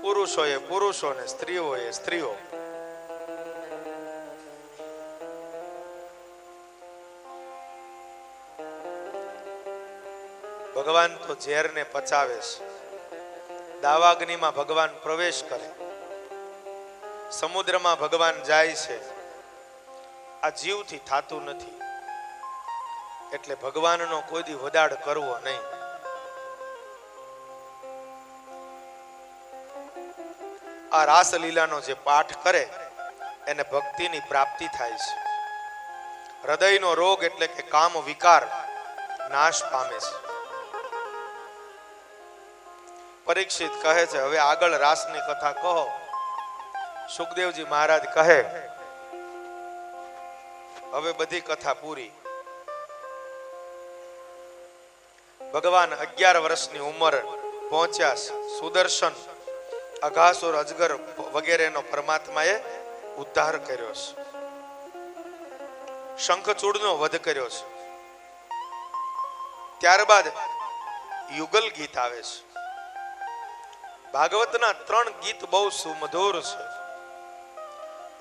[SPEAKER 1] પુરુષોએ પુરુષો ને સ્ત્રીઓએ સ્ત્રીઓ. ભગવાન તો ઝેરને પચાવે છે. દાવાગ્નિમાં ભગવાન પ્રવેશ કરે, સમુદ્રમાં ભગવાન જાય છે. આ જીવથી થાતું નથી. એટલે ભગવાનનો કોઈ દી વદાડ કરવો નહીં. આ રાસલીલાનો જે પાઠ કરે એને ભક્તિની પ્રાપ્તિ થાય છે. હૃદયનો રોગ એટલે કે કામ વિકાર નાશ પામે છે. પરીક્ષિત કહે છે, હવે આગળ રાસની કથા કહો. સુખદેવજી મહારાજ કહે, હવે બધી કથા પૂરી. ભગવાન 11 વર્ષની ઉંમર પહોંચ્યા છે. સુદર્શન, અઘાસુર, અજગર વગેરેનો પરમાત્માએ ઉદ્ધાર કર્યો છે. શંખચૂડનો વધ કર્યો છે. ત્યારબાદ યુગલ ગીત આવે છે. ભાગવતના 3 ગીત બહુ સુમધુર છે.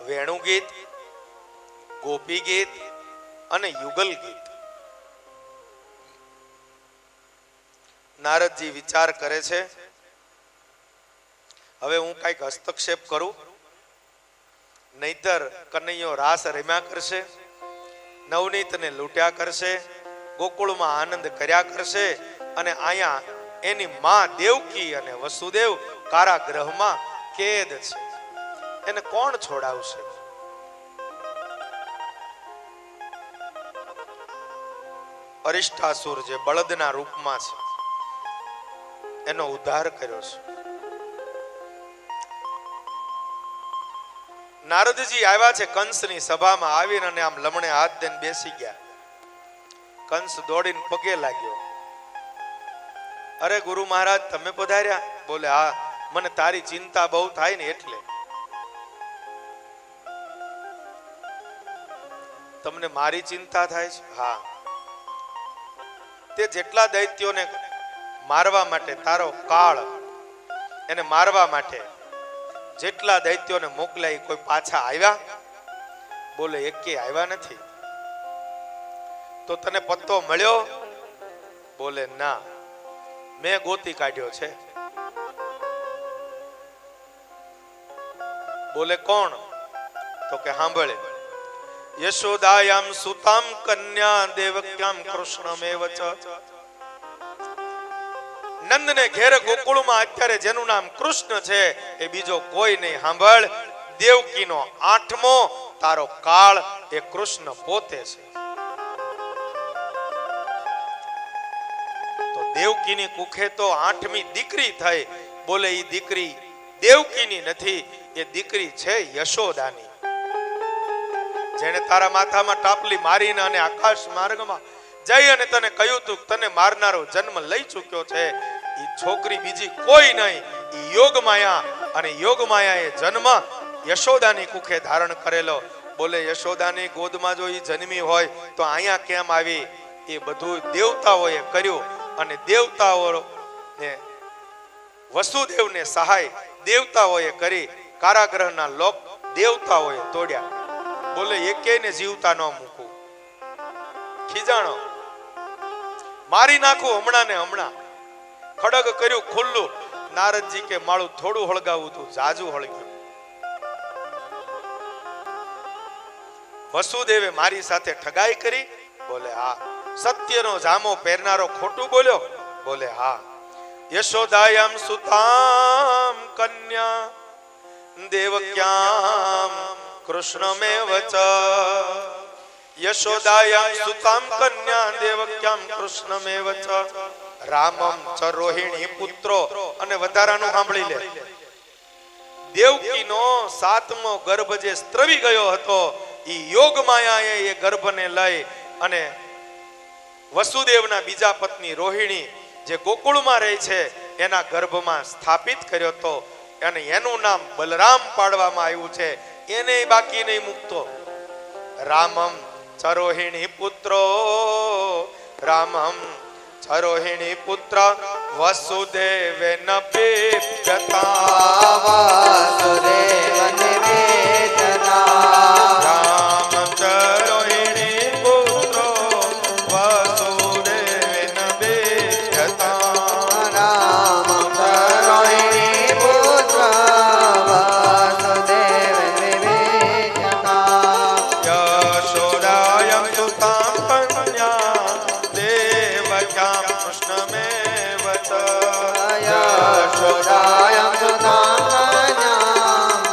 [SPEAKER 1] વેણુ ગીત, ગોપી ગીત અને યુગલ ગીત. નારદજી વિચાર કરે છે, હવે હું કઈક હસ્તક્ષેપ કરું, નહીતર કનૈયો રાસ રમ્યા કરશે, નવનીતને લૂંટ્યા કરશે, ગોકુળમાં આનંદ કર્યા કરશે, અને અહીંયા એની માં દેવકી અને વસુદેવ કારાગૃહમાં કેદ છે. એને કોણ છોડાવશે? અરિષ્ટાસુર જે બળદના રૂપમાં છે એનો ઉદ્ધાર કર્યો છે. નારદજી આવ્યા છે કંસની સભામાં. આવીને અને આમ લમણે હાથ દઈને બેસી ગયા. કંસ દોડીને પગે લાગ્યો. અરે ગુરુ મહારાજ, તમે પધાર્યા? બોલે, હા, મને તારી ચિંતા બહુ થાય ને એટલે. તમને મારી ચિંતા થાય છે? હા. તે જેટલા દૈત્યોને મારવા માટે, તારો કાળ એને મારવા માટે જેટલા દૈત્યોને મોકલાય, કોઈ પાછા આવ્યા? બોલે, એકે આવ્યા નથી. તો તને પત્તો મળ્યો? બોલે, ના, મેં ગોતી કાઢ્યો છે. બોલે, કોણ? તો કે સાંભળે, યશોદાયામ સુતામ કન્યા દેવક્યામ કૃષ્ણમેવ ચ. નંદને ઘેર ગોકુળમાં અત્યારે જેનું નામ કૃષ્ણ છે એ બીજો કોઈ નહીં. સાંભળ, દેવકીનો 8મો તારો કાળ એ કૃષ્ણ પોતે છે. તો દેવકીની કુખે તો 8મી દીકરી થઈ. બોલે, એ દીકરી દેવકીની નથી, એ દીકરી છે યશોદાની. જેને તારા માથામાં ટાપલી મારીને અને આકાશ માર્ગમાં જઈ અને તને કહ્યું તું તને મારનારો જન્મ લઈ ચૂક્યો છે, એ છોકરી બીજી કોઈ નહીં, એ યોગ માયા. અને યોગ માયાએ જન્મ યશોદાની કુખે ધારણ કરેલો. બોલે, યશોદાની ગોદમાં જો એ જન્મી હોય તો અહીંયા કેમ આવી? એ બધું દેવતાઓએ કર્યું. અને દેવતાઓને વસુદેવને સહાય દેવતાઓએ કરી. કારાગૃહના લોક દેવતાઓએ તોડ્યા. બોલે, એકેયને જીવતા ન મૂકું. ખીજાણો, મારી નાખું હમણાં ને હમણાં. ખડગ કર્યું ખુલ્લું. નારદજી કે માળું થોડું હળગાવું તું, જાજુ હળગ્યું. વસુદેવે મારી સાથે ઠગાઈ કરી? બોલે, હા. સત્યનો જામો પહેરનારો ખોટું બોલ્યો? બોલે, હા. યશોદાયામ સુતામ કન્યા દેવક્યામ કૃષ્ણમેવ ચ. યશોદાયામ સુતામ કન્યા દેવક્યામ કૃષ્ણમેવ ચ. રામમ ચ રોહિણી પુત્રો. અને વધારાનું સાંભળી લે. દેવકીનો 7મો ગર્ભ જે સ્ત્રવી ગયો હતો, એ યોગ માયાએ એ ગર્ભને લઈ અને વસુદેવના બીજા પત્ની રોહિણી જે ગોકુળમાં રહે છે એના ગર્ભમાં સ્થાપિત કર્યો હતો. અને એનું નામ બલરામ પાડવામાં આવ્યું છે. એને બાકી નહીં મૂકતો. રામમ ચરોહિણી પુત્રો, રામમ ચરોહિણી પુત્ર વસુદેવેન પીપ્યતા.
[SPEAKER 3] વાસુદેવન વેદના.
[SPEAKER 1] રામ ચરોહિણી પુત્રો વસુદેવેન પીપ્યતા. श्याम कृष्ण में वच
[SPEAKER 3] यशोदायां सुतान्यां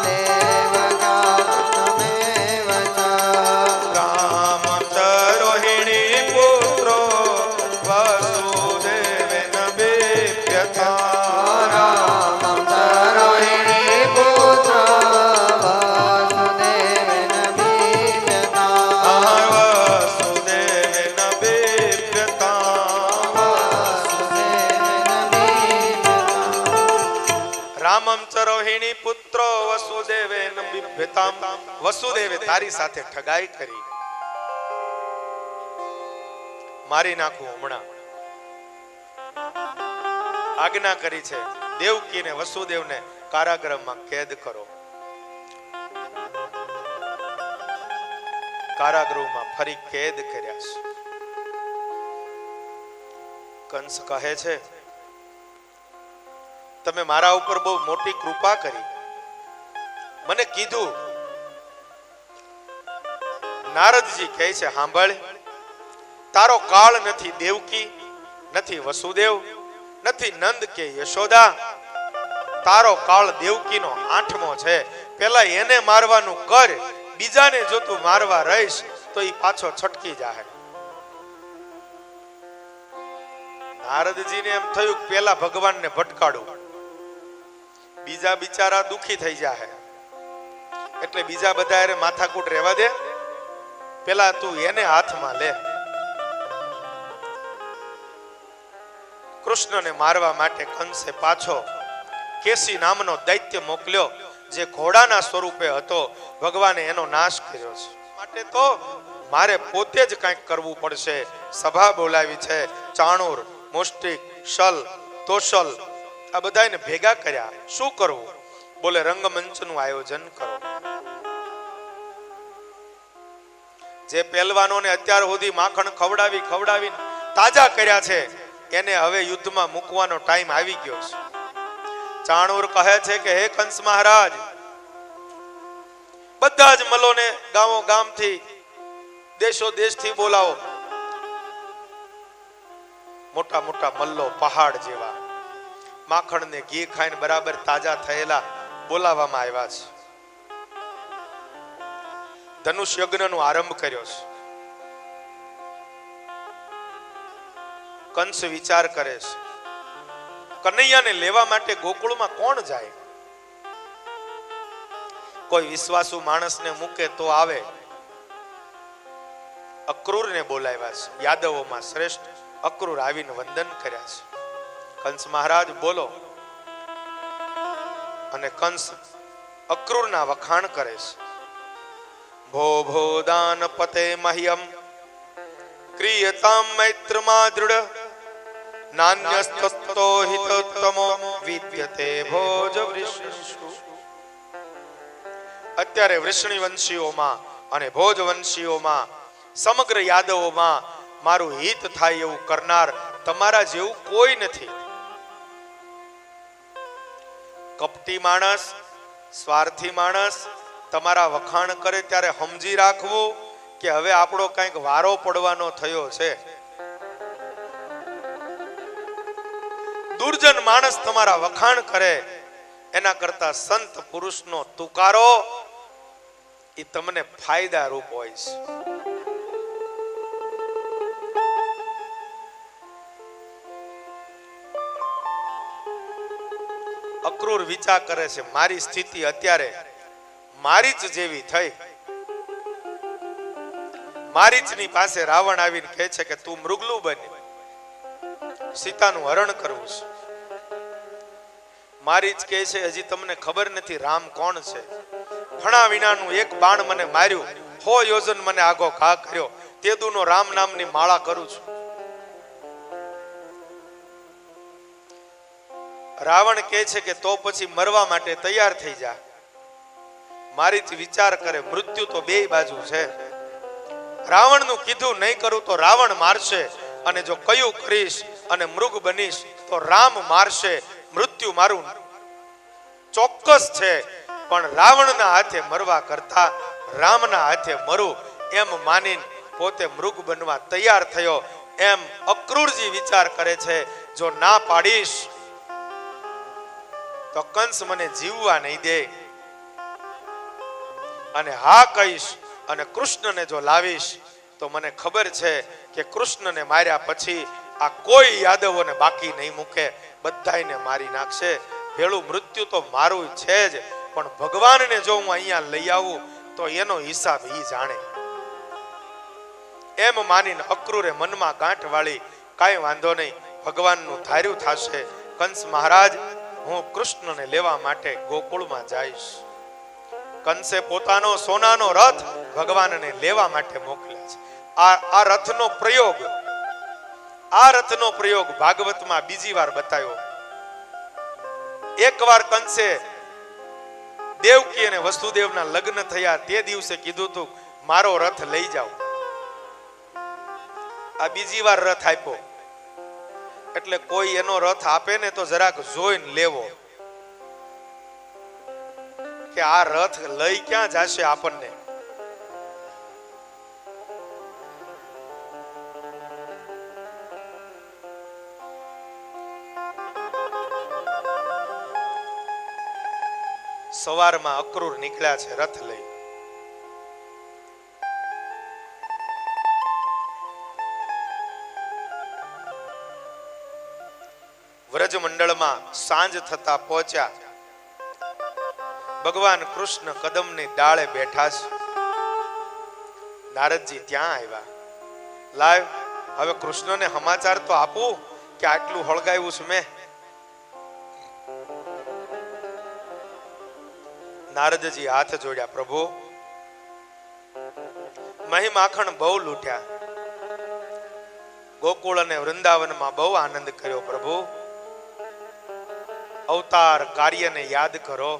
[SPEAKER 3] देवक्यां कृष्णमेव च
[SPEAKER 1] रामचरोहिणी पुत्रो वसुदेवेन बिभ्यता
[SPEAKER 3] रामं च रोहिणी पुत्र वासुदेवेन बिभ्यता
[SPEAKER 1] वसुदेवेन बिभ्यता રામમ ચ રોહિણી પુત્રો વસુદેવેન બિભ્યતામ વસુદેવે તારી સાથે ઠગાઈ કરી મારી નાખું હમણાં આજ્ઞા કરી છે દેવકીને વસુદેવને કારાગૃહમાં કેદ કરો કારાગૃહમાં ફરી કેદ કર્યા છે કંસ કહે છે તમે મારા ઉપર બહુ મોટી કૃપા કરી મને કીધું નારદજી કહે છે સાંભળ તારો કાળ નથી દેવકી નથી વસુદેવ નથી નંદ કે યશોદા તારો કાળ દેવકીનો 8મો છે પેલા એને મારવાનું કર બીજાને જો તું મારવા રહીશ તો ઈ પાછો છટકી જાય નારદજીને એમ થયું પેલા ભગવાનને ભટકાડું બીજા બિચારા દુખી થઈ જાય એટલે બીજા બધા એને માથાકૂટ રહેવા દે પેલા તું એને હાથમાં લે કૃષ્ણને મારવા માટે કંસે પાછો કેસી નામનો દૈત્ય મોકલ્યો જે ઘોડાના સ્વરૂપે હતો ભગવાને એનો નાશ કર્યો છે માટે તો મારે પોતે જ કંઈક કરવું પડશે સભા બોલાવી છે ચાણૂર મુષ્ટિક શલ તોશલ આ બધાને ભેગા કર્યા શું કરવું બોલે રંગમંચનું આયોજન કરો જે પહેલવાનોને અત્યાર સુધી માખણ ખવડાવીને તાજા કર્યા છે એને હવે યુદ્ધમાં મૂકવાનો ટાઈમ આવી ગયો છે ચાણૂર કહે છે કે હે કંસ મહારાજ બધા જ મલોને ગામો ગામથી દેશો દેશથી બોલાવો મોટા મોટા મલ્લો પહાડ જેવા માખણ ને ઘી ખાઈને બરાબર તાજા થયેલા બોલાવવામાં આવ્યા છે ધનુષ યજ્ઞનો આરંભ કર્યો છે કંસ વિચાર કરે છે કનૈયાને લેવા માટે ગોકુળમાં કોણ જાય કોઈ વિશ્વાસુ માણસને મૂકે તો આવે અક્રૂરને બોલાવ્યા છે યાદવોમાં શ્રેષ્ઠ અક્રૂર આવીને વંદન કર્યા છે કંસ મહારાજ બોલો અને કંસ અક્રૂરના વખાણ કરે છે ભો ભો દાન પતે મહ્યમ ક્રિયતામ મૈત્રમાં દૃઢ નાન્યસ્તતો હિતોત્તમો વિદ્યતે ભોજ વૃષિષુ અત્યારે વૃષણી વંશીઓમાં અને ભોજ વંશીઓમાં સમગ્ર યાદવોમાં મારું હિત થાય એવું કરનાર તમારા જેવું કોઈ નથી કપટી માણસ સ્વાર્થી માણસ તમારા વખાણ કરે ત્યારે સમજી રાખવું કે હવે આપણો કંઈક વારો પડવાનો થયો છે દુર્જન માણસ તમારા વખાણ કરે એના કરતા સંત પુરુષનો તુકારો એ તમને ફાયદા રૂપ હોય છે અક્રૂર વિચાર કરે છે મારી સ્થિતિ અત્યારે મારીચ જેવી થઈ મારીચની પાસે રાવણ આવીને કહે છે કે તું મૃગલું બને સીતાનું હરણ કરવું છે મારીચ કહે છે હજી તમને ખબર નથી રામ કોણ છે ફણા વિનાનું એક બાણ મને માર્યું 100 યોજન મને આગો ઘા કર્યો તેદુનો રામ નામની માળા કરું છું રાવણ કહે છે કે તો પછી મરવા માટે તૈયાર થઈ જા મારીચ વિચાર કરે મૃત્યુ તો બેય બાજુ છે રાવણનું કીધું નહીં કરું તો રાવણ મારશે અને જો કયું કરીશ અને મૃગ બનીશ તો રામ મારશે મૃત્યુ મારું ચોક્કસ છે પણ રાવણના હાથે મરવા કરતા રામના હાથે મરું એમ માનીને પોતે મૃગ બનવા તૈયાર થયો એમ અક્રૂરજી વિચાર કરે છે, જો ના પાડીશ તો કંસ મને જીવવા નહીં દે, અને હા કહીશ અને કૃષ્ણને જો લાવીશ તો મને ખબર છે કે કૃષ્ણને માર્યા પછી આ કોઈ યાદવોને બાકી નહીં મૂકે, બધાયને મારી નાખશે. ભેળું મૃત્યુ તો મારું છે જ, પણ ભગવાનને જો હું અહીંયા લઈ આવું તો એનો હિસાબ ઈ જાણે. એમ માનીને અક્રૂરે મનમાં ગાંઠ વાળી, કાંઈ વાંધો નહીં, ભગવાનનું ધાર્યું થશે. કંસ મહારાજ, હું કૃષ્ણને લેવા માટે ગોકુળમાં જઈશ. કંસે પોતાનો સોનાનો રથ ભગવાનને લેવા માટે મોકલ્યા છે. આ રથનો પ્રયોગ ભાગવતમાં બીજી વાર બતાવ્યો. એકવાર કંસે દેવકી અને વસુદેવના લગ્ન થયા તે દિવસે કીધું હતું મારો રથ લઈ જાઓ. આ બીજી વાર રથ આપ્યો, એટલે કોઈ એનો રથ આપે ને તો જરાક જોઈને લેવો કે આ રથ લઈ ક્યાં જશે આપણને. સવારમાં અક્રૂર નીકળ્યા છે રથ લઈ. વ્રજ મંડળમાં સાંજ થતા પહોંચ્યા. ભગવાન કૃષ્ણ કદમની ડાળે બેઠા છે. નારદજી ત્યાં આવ્યા. લાવ, હવે કૃષ્ણને સમાચાર તો આપું કે આટલું હળગાવ્યું છે મેં. નારદજી હાથ જોડ્યા. પ્રભુ, મહી માખણ બહુ લૂંટ્યા, ગોકુળ અને વૃંદાવનમાં બહુ આનંદ કર્યો. પ્રભુ, અવતાર કાર્યને યાદ કરો.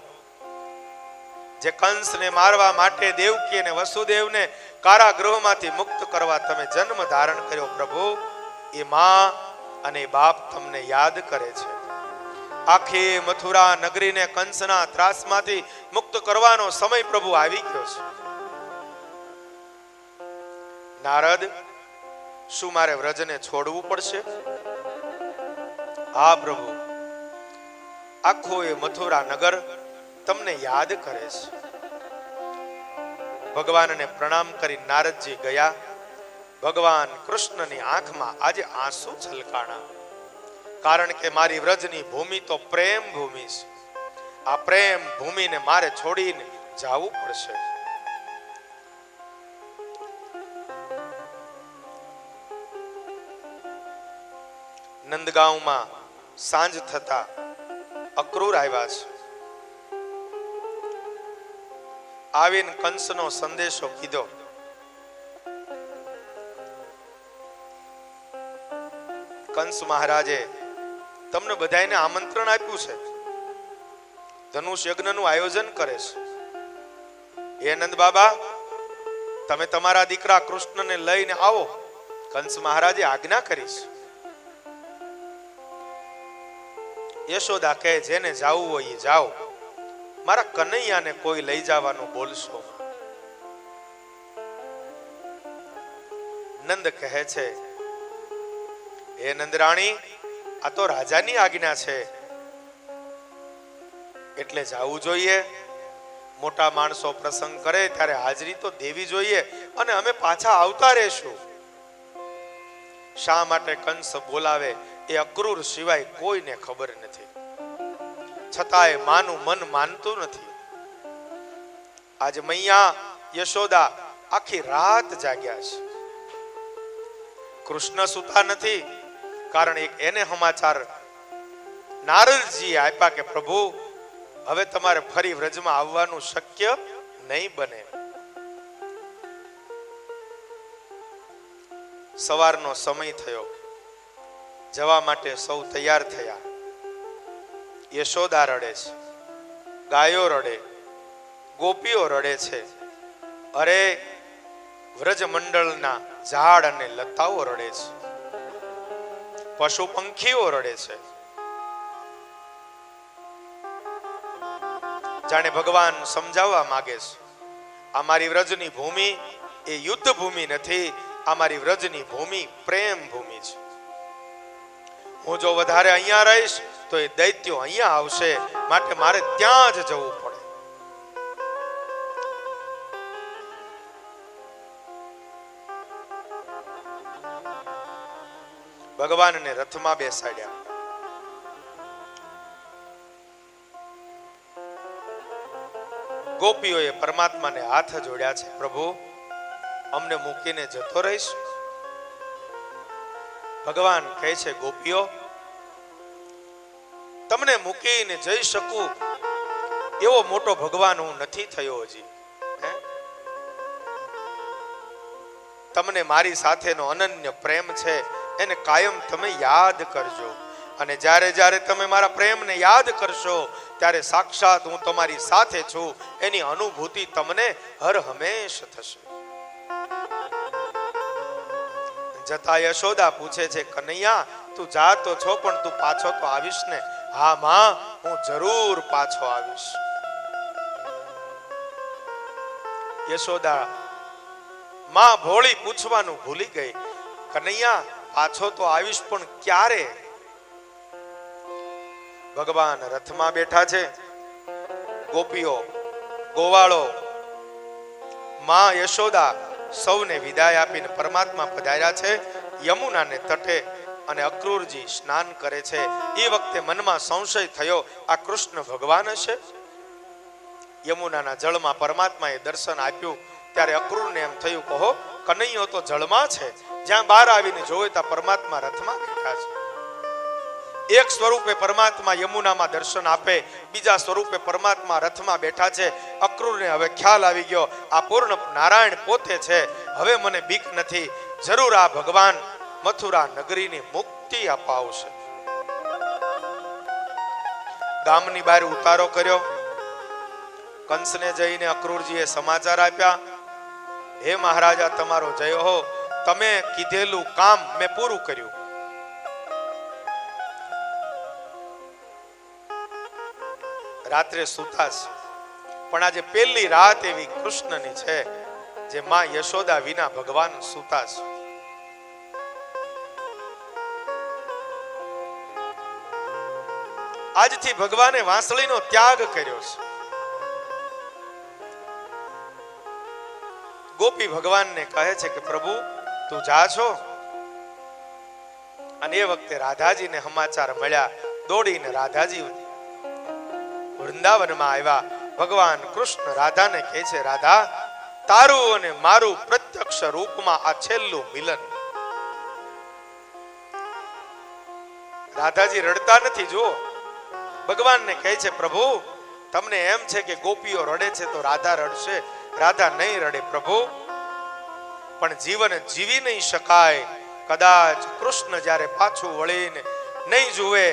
[SPEAKER 1] જે કંસને મારવા માટે દેવકી અને વસુદેવને કારાગૃહમાંથી મુક્ત કરવા તમે જન્મ ધારણ કર્યો. પ્રભુ, એ માં અને બાપ તમને યાદ કરે છે. આખી મથુરા નગરીને કંસના ત્રાસમાંથી મુક્ત કરવાનો સમય પ્રભુ આવી ગયો છે. નારદ, શું મારે વ્રજને છોડવું પડશે? હા પ્રભુ, આખો એ મથુરા નગર તમને યાદ કરે છે. ભગવાનને પ્રણામ કરી નારદજી ગયા. ભગવાન કૃષ્ણની આંખમાં આજે આંસુ છલકાણા, કારણ કે મારી વ્રજની ભૂમિ તો પ્રેમ ભૂમિ છે. આ પ્રેમ ભૂમિને મારે છોડીને જવું પડશે. નંદગાંવમાં સાંજ થતા અક્રૂર આવ્યા છે. આવીને કંસનો સંદેશો કીધો. કંસ મહારાજે તમને બધાને આમંત્રણ આપ્યું છે, ધનુષ યજ્ઞનું આયોજન કરે છે. હે નંદ બાબા, તમે તમારા દીકરા કૃષ્ણને લઈને આવો, કંસ મહારાજે આજ્ઞા કરી છે. યશોદા કહે, જેને જાવું હોય એ જાઓ, મારા કનૈયાને કોઈ લઈ જવાનું બોલશો. નંદ કહે છે, હે નંદરાણી, આ તો રાજાની આજ્ઞા છે એટલે જાવું જોઈએ. મોટા માણસો પ્રસંગ કરે ત્યારે હાજરી તો દેવી જોઈએ, અને અમે પાછા આવતા રહેશું. શા માટે કંસ બોલાવે એ અક્રૂર સિવાય કોઈને ખબર નથી, છતાંય માનું મન માનતું નથી. આજે મૈયા યશોદા આખી રાત જાગ્યા છે. કૃષ્ણ સૂતા નથી, કારણ એક એને સમાચાર નારદજી આપ્યા કે પ્રભુ, હવે તમારે ફરી વ્રજમાં આવવાનું શક્ય નહીં બને. સવારનો સમય થયો, જવા માટે સૌ તૈયાર થયા. યશોદા રડે છે, ગાયો રડે, ગોપીઓ રડે છે. અરે, વ્રજ મંડળના ઝાડ અને લતાઓ રડે છે, પશુ પંખીઓ રડે છે. જાણે ભગવાન સમજાવવા માંગે છે, આ મારી વ્રજની ભૂમિ એ યુદ્ધ ભૂમિ નથી, આ મારી વ્રજની ભૂમિ પ્રેમ ભૂમિ છે. હું જો વધારે અહીંયા રહીશ તો એ દૈત્યો અહીંયા આવશે, માટે મારે ત્યાં જ જવું પડે. ભગવાનને રથમાં બેસાડ્યા. ગોપીઓએ પરમાત્માને હાથ જોડ્યા છે, પ્રભુ અમને મૂકીને જતો રહીશ? ભગવાન કહે છે, ગોપીઓ તમને મૂકીને જઈ શકું એવો મોટો ભગવાન હું નથી થયો હજી. તમને મારી સાથેનો અનન્ય પ્રેમ છે એને કાયમ તમે યાદ કરજો, અને જ્યારે જ્યારે તમે મારા પ્રેમને યાદ કરશો ત્યારે સાક્ષાત હું તમારી સાથે છું એની અનુભૂતિ તમને હર હંમેશ થશે. જતા યશોદા પૂછે છે, કનૈયા તું જાતો છો પણ તું પાછો તો આવીશ ને? હા માં, હું જરૂર પાછો આવીશ. યશોદા માં ભોળી પૂછવાનું ભૂલી ગઈ, કનૈયા પાછો તો આવીશ પણ ક્યારે? ભગવાન રથમાં બેઠા છે, ગોપીઓ ગોવાળો માં યશોદા સૌને વિદાય આપીને પરમાત્મા પધાર્યા છે યમુનાને તટે, અને અક્રૂરજી સ્નાન કરે છે. એ વખતે મનમાં સંશય થયો, આ કૃષ્ણ ભગવાન હશે? યમુનાના જળમાં પરમાત્માએ દર્શન આપ્યું ત્યારે અક્રૂરને એમ થયું, કહો કનૈયો તો જળમાં છે. જ્યાં બહાર આવીને જોવે ત્યાં પરમાત્મા રથમાં બેઠા છે. એક સ્વરૂપે પરમાત્મા યમુનામાં દર્શન આપે, બીજા સ્વરૂપે પરમાત્મા રથમાં બેઠા છે. અક્રૂરને હવે ખ્યાલ આવી ગયો, આ પૂર્ણ નારાયણ પોતે છે. હવે મને બીક નથી, જરૂર આ ભગવાન મથુરા નગરીની મુક્તિ અપાવશે. ગામની બહાર ઉતારો કર્યો. કંસને જઈને અક્રૂરજીએ સમાચાર આપ્યા, હે મહારાજા તમારો જય હો, તમે કીધેલું કામ મેં પૂરું કર્યું. રાત્રે સુતા છે, પણ આજે પહેલી રાત એવી કૃષ્ણની છે જે માં યશોદા વિના ભગવાન સુતા છે. આજથી ભગવાને વાંસળીનો ત્યાગ કર્યો છે. ગોપી ભગવાનને કહે છે કે પ્રભુ તું જા છો? અને એ વખતે રાધાજીને સમાચાર મળ્યા. દોડીને રાધાજી વૃંદાવનમાં આવ્યા. ભગવાન કૃષ્ણ રાધાને કહે છે, રાધા તારું અને મારું પ્રત્યક્ષ રૂપમાં આ છેલ્લું મિલન. રાધાજી રડતા નથી. જુઓ, ભગવાનને કહે છે, પ્રભુ તમને એમ છે કે ગોપીઓ રડે છે તો રાધા રડશે? રાધા નહીં રડે પ્રભુ, પણ જીવન જીવી નહીં શકાય. કદાચ કૃષ્ણ જ્યારે પાછું વળીને નહીં જુએ,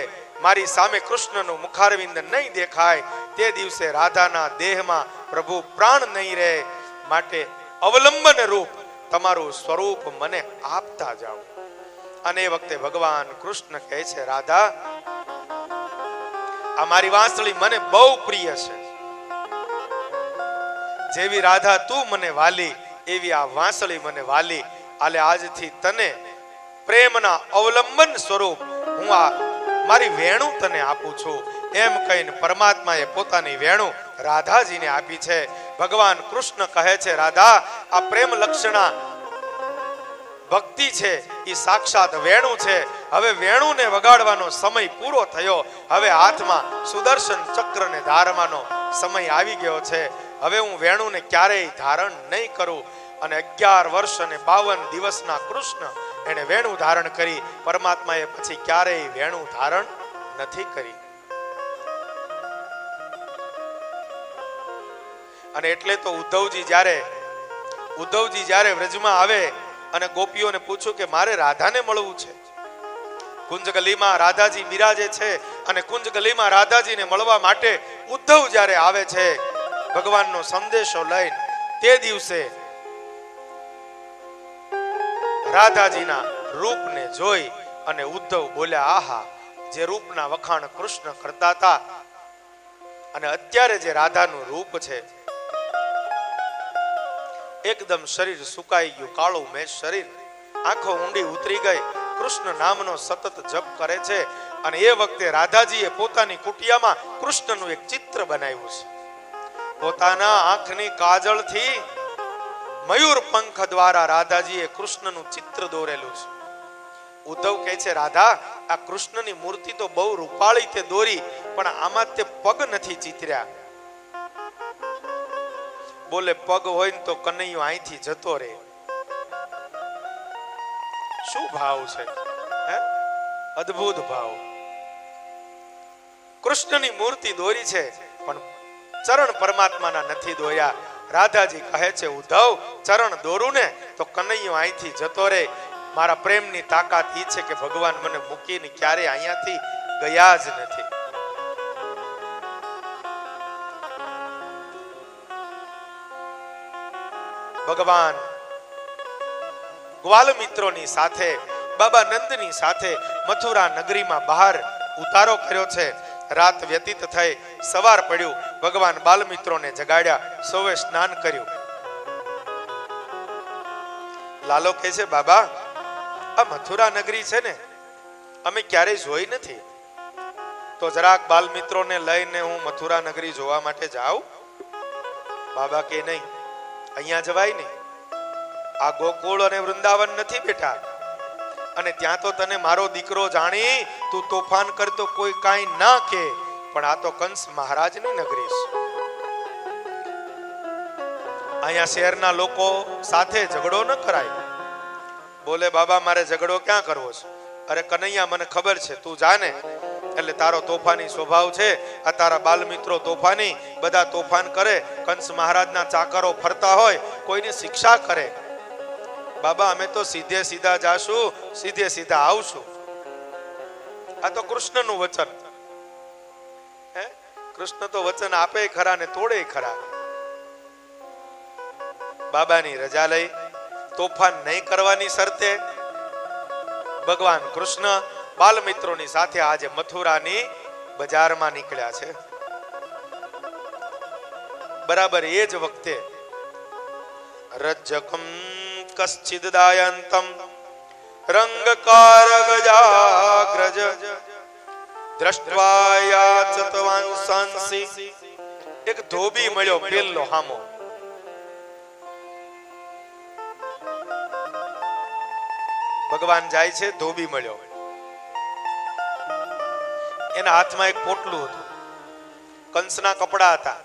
[SPEAKER 1] મારી સામે કૃષ્ણનું મુખારવિંદ નહીં દેખાય, તે દિવસે રાધાના દેહમાં પ્રભુ પ્રાણ નહીં રહે. માટે અવલંબન રૂપ તમારું સ્વરૂપ મને આપતા જાઓ. અને એ વખતે ભગવાન કૃષ્ણ કહે છે, રાધા આ મારી વાંસળી મને બહુ પ્રિય છે. જેવી રાધા તું મને વાલી, એવી આ વાંસળી મને વાલી. આલે આજથી તને પ્રેમના અવલંબન સ્વરૂપ હું આ મારી વેણુ તને આપું છું. એમ કહીને પરમાત્માએ પોતાની વેણુ રાધાજીને આપી છે. ભગવાન કૃષ્ણ કહે છે, રાધા આ પ્રેમ લક્ષણા ભક્તિ છે, એ સાક્ષાત વેણુ છે. હવે વેણુને વગાડવાનો સમય પૂરો થયો. હવે હાથમાં સુદર્શન ચક્રને ધારવાનો સમય આવી ગયો છે. હવે હું વેણુને ક્યારેય ધારણ નહીં કરું. અને 11 વર્ષ અને 52 દિવસના કૃષ્ણ એને વેણુ ધારણ કરી. પરમાત્માએ પછી ક્યારેય વેણુ ધારણ નથી કરી. અને એટલે તો ઉદ્ધવજી જ્યારે વ્રજમાં આવે અને ગોપીઓને પૂછ્યું કે મારે રાધાને મળવું છે. કુંજગલીમાં રાધાજી બિરાજે છે અને કુંજગલીમાં રાધાજીને મળવા માટે ઉદ્ધવ જ્યારે આવે છે ભગવાનનો સંદેશો લઈને, તે દિવસે રાધાજીના રૂપને જોઈ અને ઉદ્ધવ બોલ્યા, આહા, જે રૂપના વખાણ કૃષ્ણ કરતા હતા અને અત્યારે જે રાધાનું રૂપ છે, એકદમ શરીર સુકાઈ ગયું, કાળું મેં શરીર. આંખો ઊંડી ઉતરી ગઈ, કૃષ્ણ નામનો સતત જપ કરે છે. અને એ વખતે રાધાજીએ પોતાની કુટિયામાં કૃષ્ણનું એક ચિત્ર બનાવ્યું છે. પોતાના આંખની કાજળથી મયુર પંખ દ્વારા રાધાજીએ કૃષ્ણનું ચિત્ર દોરેલું છે. ઉદ્ધવ કહે છે, રાધા, આ કૃષ્ણની મૂર્તિ તો બહુ રૂપાળી તે દોરી, પણ આમાં તે પગ નથી ચિતર્યા. બોલે, પગ હોય ને તો કનૈયો અહીંથી જતો રહે. શું ભાવ છે, હે? અદ્ભુત ભાવ. કૃષ્ણની મૂર્તિ દોરી છે, પણ ચરણ પરમાત્માના નથી દોર્યા. રાધાજી કહે છે, ઉદ્ધવ, ચરણ દોરું ને તો કનૈયો અહીંથી જતો રહે. મારા પ્રેમની તાકાત ઈ છે કે ભગવાન મને મૂકીને ક્યારે અહીંયાથી ગયા જ નથી. ભગવાન ગ્વાલ મિત્રોની સાથે, બાબા નંદની સાથે મથુરા નગરીમાં બહાર ઉતારો કર્યો છે. રાત વ્યતીત થઈ, સવાર પડ્યું. ભગવાન બાલ મિત્રોને જગાડ્યા, સૌએ સ્નાન કર્યું. લાલો કહે છે, બાબા, આ મથુરા નગરી છે ને, અમે ક્યારેય જોઈ નથી, તો જરાક બાલ મિત્રોને લઈને હું મથુરા નગરી જોવા માટે જાઉં. બાબા કે નહીં, અહીંયા જવાય નહીં. આ ગોકુળ અને વૃંદાવન નથી બેટા, અને ત્યાં તો તને મારો દીકરો જાણી તું તોફાન કરતો કોઈ કાંઈ ના કે, પણ આ તો કંસ મહારાજની નગરી છે. અહીંયા શહેરના લોકો સાથે ઝઘડો ન કરાય. બોલે, બાબા, મારે ઝઘડો ક્યાં કરવો છે? અરે કનૈયા, મને ખબર છે, તું જાને. એટલે તારો તોફાની સ્વભાવ છે, આ તારા બાલ મિત્રો તોફાની, બધા તોફાન કરે, કંસ મહારાજના ચાકરો ફરતા હોય, કોઈની શિક્ષા કરે. બાબા, અમે તો સીધે સીધા જાશું, સીધે સીધા આવશું. આ તો કૃષ્ણનું વચન. હે, કૃષ્ણ તો વચન આપે ખરા ને તોડે ખરા. બાબાની રજા લઈ તોફાન નહીં કરવાની શરતે ભગવાન કૃષ્ણ બાલ મિત્રોની સાથે આજે મથુરાની બજારમાં નીકળ્યા છે. બરાબર એ જ વખતે રજકમ કશ્ચિદ દાયંતમ રંગકારગજાગ્રજ દ્રષ્ટવા યાચતવાંસંસી. એક ધોબી મળ્યો પેલો હામો. ભગવાન જાય છે, ધોબી મળ્યો. એના હાથમાં એક પોટલું હતું, કંસના કપડા હતા.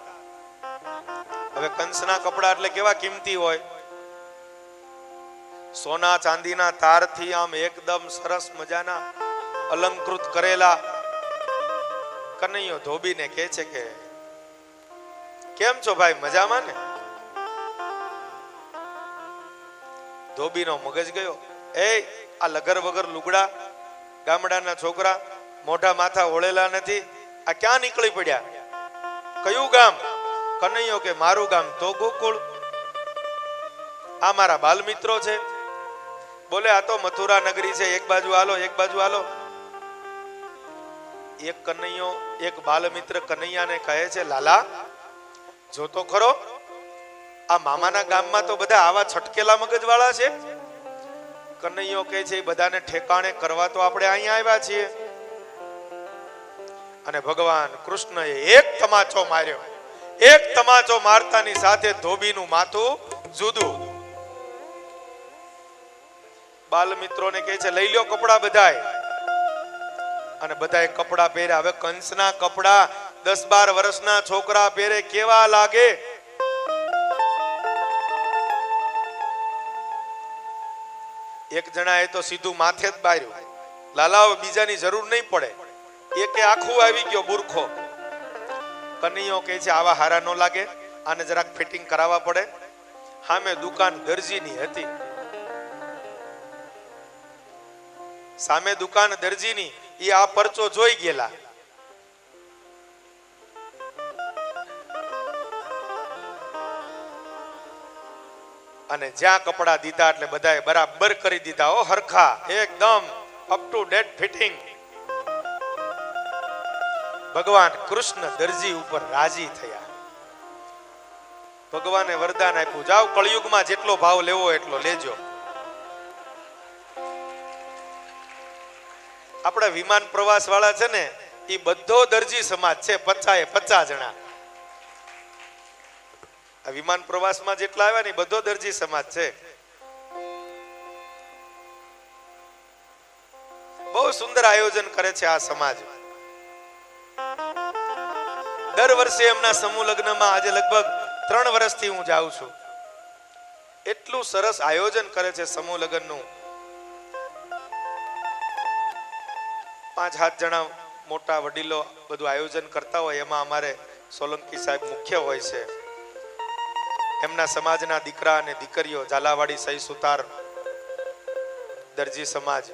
[SPEAKER 1] હવે કંસના કપડા એટલે કેવા કિંમતી હોય, સોના ચાંદીના તારથી આમ એકદમ સરસ મજાના અલંકૃત કરેલા. કનૈયો ધોબીને કહે છે કે કેમ છો ભાઈ, મજામાં ને? ધોબીનો મગજ ગયો. એ આ લગર વગર લુગડા, ગામડાના છોકરા, મોઢા માથા ઓળેલા નથી, આ ક્યાં નીકળી પડ્યા? કયું ગામ? કનૈયો કે મારું ગામ તો ગોકુળ, આ મારા બાલ મિત્રો છે. બોલે, આ તો મથુરા નગરી છે, એક બાજુ હાલો, એક બાજુ હાલો. એક કનૈયો, એક બાલ મિત્ર કનૈયાને કહે છે, લાલા, જો તો ખરો, આ મામાના ગામમાં તો બધા આવા છટકેલા મગજ વાળા છે. કનૈયો કહે છે, બધાને ઠેકાણે કરવા તો આપણે અહીંયા આવ્યા છીએ. અને ભગવાન કૃષ્ણએ એક તમાચો માર્યો. એક તમાચો મારતાની સાથે ધોબીનું માથું જુદું. બાલ મિત્રોને કહે છે, લઈ લ્યો કપડા બધાય. અને બધાએ કપડા પહેર્યા. હવે કંસના કપડા 10-12 વર્ષના છોકરા પહેરે કેવા લાગે? એક જણાએ તો સીધું માથે જ બાર્યું. લાલાઓ, બીજાની જરૂર નહીં પડે. એકે આખું આવી ગયો બુરખો. કનૈયો કહે છે, આવા હારા ન લાગે, આને જરાક ફિટિંગ કરાવવા પડે. સામે દુકાન દરજીની હતી. સામે દુકાન દરજીની, એ આ પરચો જોઈ ગયેલા. અને જ્યાં કપડા દીધા એટલે બધાએ બરાબર કરી દીધા. ઓ હરખા, એકદમ અપ ટુ ડેટ ફિટિંગ. ભગવાન કૃષ્ણ દરજી ઉપર રાજી થયા. ભગવાને વરદાન આપ્યું, જાઓ કળિયુગમાં જેટલો ભાવ લેવો એટલો લેજો. આપણા વિમાન પ્રવાસ વાળા છે ને એ બધો દરજી સમાજ છે, 50 જણા. આ વિમાન પ્રવાસમાં જેટલા આવ્યા ને બધો દરજી સમાજ છે. બહુ સુંદર આયોજન કરે છે આ સમાજ. દર વર્ષે એમના સમૂહ લગ્નમાં આજે લગભગ 3 વર્ષથી હું જાઉં છું. એટલું સરસ આયોજન કરે છે સમૂહ લગ્નનું. 5-7 જણા મોટા વડીલો બધું આયોજન કરતા હોય, એમાં અમારે સોલંકી સાહેબ મુખ્ય હોય છે. એમના સમાજના દીકરા અને દીકરીઓ, ઝાલાવાડી સહી સુતાર દરજી સમાજ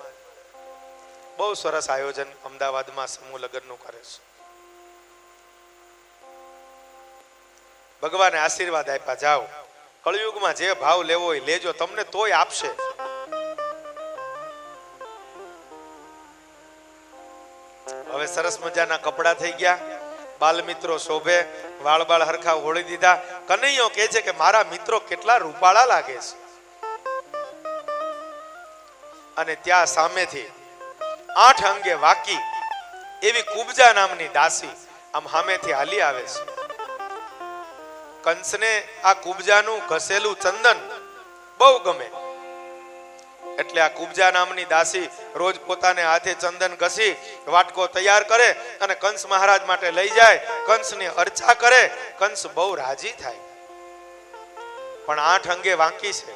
[SPEAKER 1] બહુ સરસ આયોજન અમદાવાદમાં સમૂહ લગ્નનું કરે છે. ભગવાને આશીર્વાદ આપ્યા, જાઓ કળયુગમાં જે ભાવ લેવો હોય લેજો, તમને તોય આપશે. હવે સરસ મજાના કપડા થઈ ગયા, બાલ મિત્રો શોભે, વાળ બાળ હરખા ઓળી દીધા. કનૈયો કહે છે કે મારા મિત્રો કેટલા રૂપાળા લાગે છે. અને ત્યાં સામેથી 8 અંગે વાકી એવી કુબજા નામની દાસી આમ સામેથી હાલી આવે છે. કંસને આ કુબજાનું ઘસેલું ચંદન બહુ ગમે, એટલે આ કુબજા નામની દાસી રોજ પોતાને હાથે ચંદન ઘસી વાટકો તૈયાર કરે અને કંસ મહારાજ માટે લઈ જાય. કંસની અર્ચા કરે, કંસ બહુ રાજી થાય. પણ 8 અંગે વાંકી છે,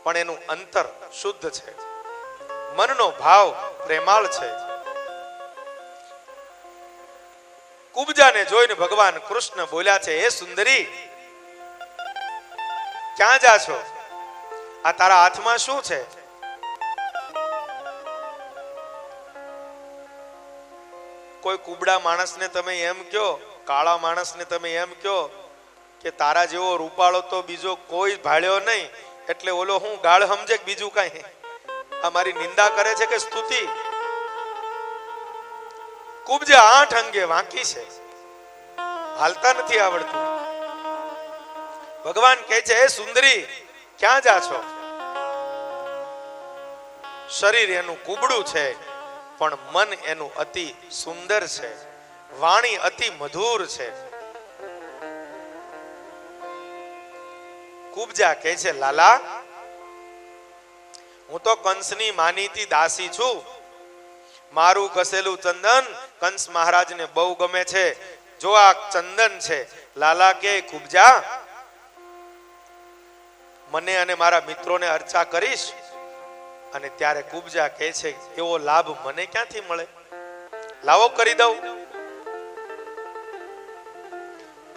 [SPEAKER 1] પણ એનું અંતર શુદ્ધ છે, મનનો ભાવ પ્રેમાળ છે. કુબજાને જોઈને ભગવાન કૃષ્ણ બોલ્યા છે, હે સુંદરી, ક્યાં જા છો? આ તારા હાથમાં શું છે? કોઈ કુબડા માણસને તમે એમ કહો, કાળા માણસને તમે એમ કહો કે તારા જેવો રૂપાળો તો બીજો કોઈ ભાળ્યો નહીં, એટલે ઓલો હું ગાળ સમજે કે બીજું કઈ? આ મારી નિંદા કરે છે કે સ્તુતિ? કુબજા 8 અંગે વાંકી છે, હાલતા નથી આવડતું. ભગવાન કહે છે, હે સુંદરી, ક્યાં જા છો? શરીર એનું કુબડું છે, પણ મન એનું અતિ સુંદર છે, વાણી અતિ મધુર છે. કુબજા કહે છે, લાલા, હું તો કંસની માનીતી દાસી છું. મારું ઘસેલું ચંદન કંસ મહારાજને બહુ ગમે છે. જો આ ચંદન છે, લાલા કે કુબજા, મને અને મારા મિત્રોને અર્ચા કરીશ? અને ત્યારે કુબજા કહે છે, એવો લાભ મને ક્યાંથી મળે, લાવો કરી દઉં.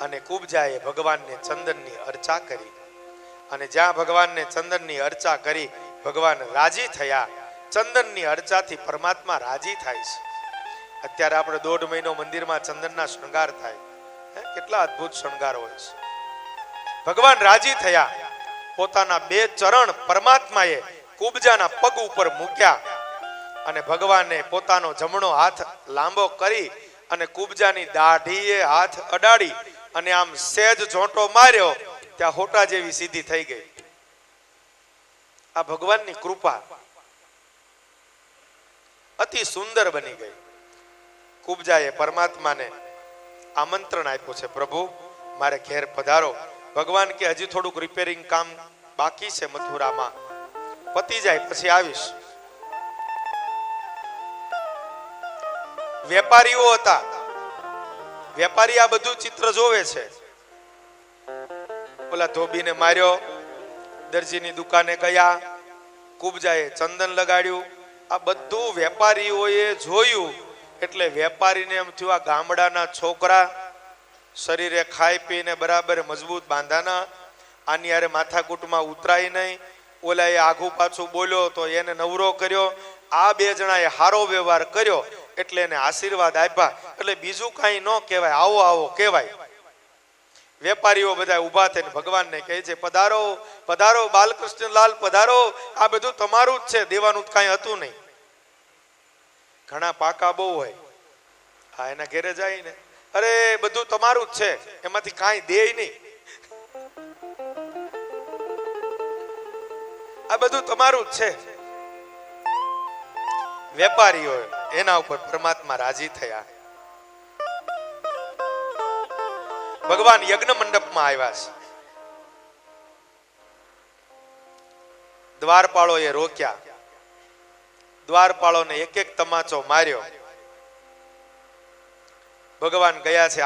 [SPEAKER 1] અને કુબજાએ ભગવાનને ચંદનની અર્ચા કરી. અને જ્યાં ભગવાનને ચંદનની અર્ચા કરી, ભગવાન રાજી થયા. ચંદનની અર્ચાથી પરમાત્મા રાજી થાય છે. અત્યારે આપણે 1.5 મહિનો મંદિરમાં ચંદનના શણગાર થાય, કેટલા અદ્ભુત શણગાર હોય છે. ભગવાન રાજી થયા. પોતાના 2 ચરણ પરમાત્માએ કુબજાના પગ ઉપર મૂક્યા અને ભગવાને પોતાનો જમણો હાથ લાંબો કરી અને કુબજાની દાઢીએ હાથ અડાડી અને આમ સહેજ જોંટો માર્યો, ત્યાં હોટા જેવી સીધી થઈ ગઈ. આ ભગવાનની કૃપા અતિ સુંદર બની ગઈ. કુબજાએ પરમાત્માને આમંત્રણ આપ્યું છે, પ્રભુ મારે ઘેર પધારો. ભગવાન કે હજી થોડુંક રિપેરિંગ કામ બાકી છે, મથુરામાં પતી જાય પછી આવીશ. વેપારીઓ હતા, વેપારી આ બધું ચિત્ર જોવે છે. ઓલા ધોબીને માર્યો, દરજીની દુકાને ગયા, કુબજાએ ચંદન લગાડ્યું. આ બધું વેપારીઓએ જોયું એટલે વેપારીને એમ થયું, આ ગામડાના છોકરા શરીરે ખાઈ પીને બરાબર મજબૂત બાંધાના, આની યારે માથાકૂટમાં ઉતરાય નહીં. ઓલાએ આઘું પાછું બોલ્યો તો એને નવરો કર્યો. આ 2 જણાએ હારો વ્યવહાર કર્યો એટલે એને આશીર્વાદ આપ્યા. એટલે બીજું કાંઈ ન કહેવાય, આવો આવો કહેવાય. વેપારીઓ બધા ઊભા થઈને ભગવાનને કહે છે, પધારો પધારો બાલકૃષ્ણલાલ, પધારો. આ બધું તમારું જ છે, દેવાનું કાંઈ હતું નહીં. ઘણા પાકા બહુ હોય, હા, એના ઘેરે જાય ને, અરે બધું તમારું જ છે, એમાંથી કાંઈ દે નહીં, આ બધું તમારું જ છે. વેપારીઓ એના ઉપર પરમાત્મા રાજી થયા. ભગવાન યજ્ઞ મંડપમાં આવ્યા છે. દ્વારપાળોએ રોક્યા. દ્વારપાળોને એક એક તમાચો માર્યો. ભગવાન ગયા છે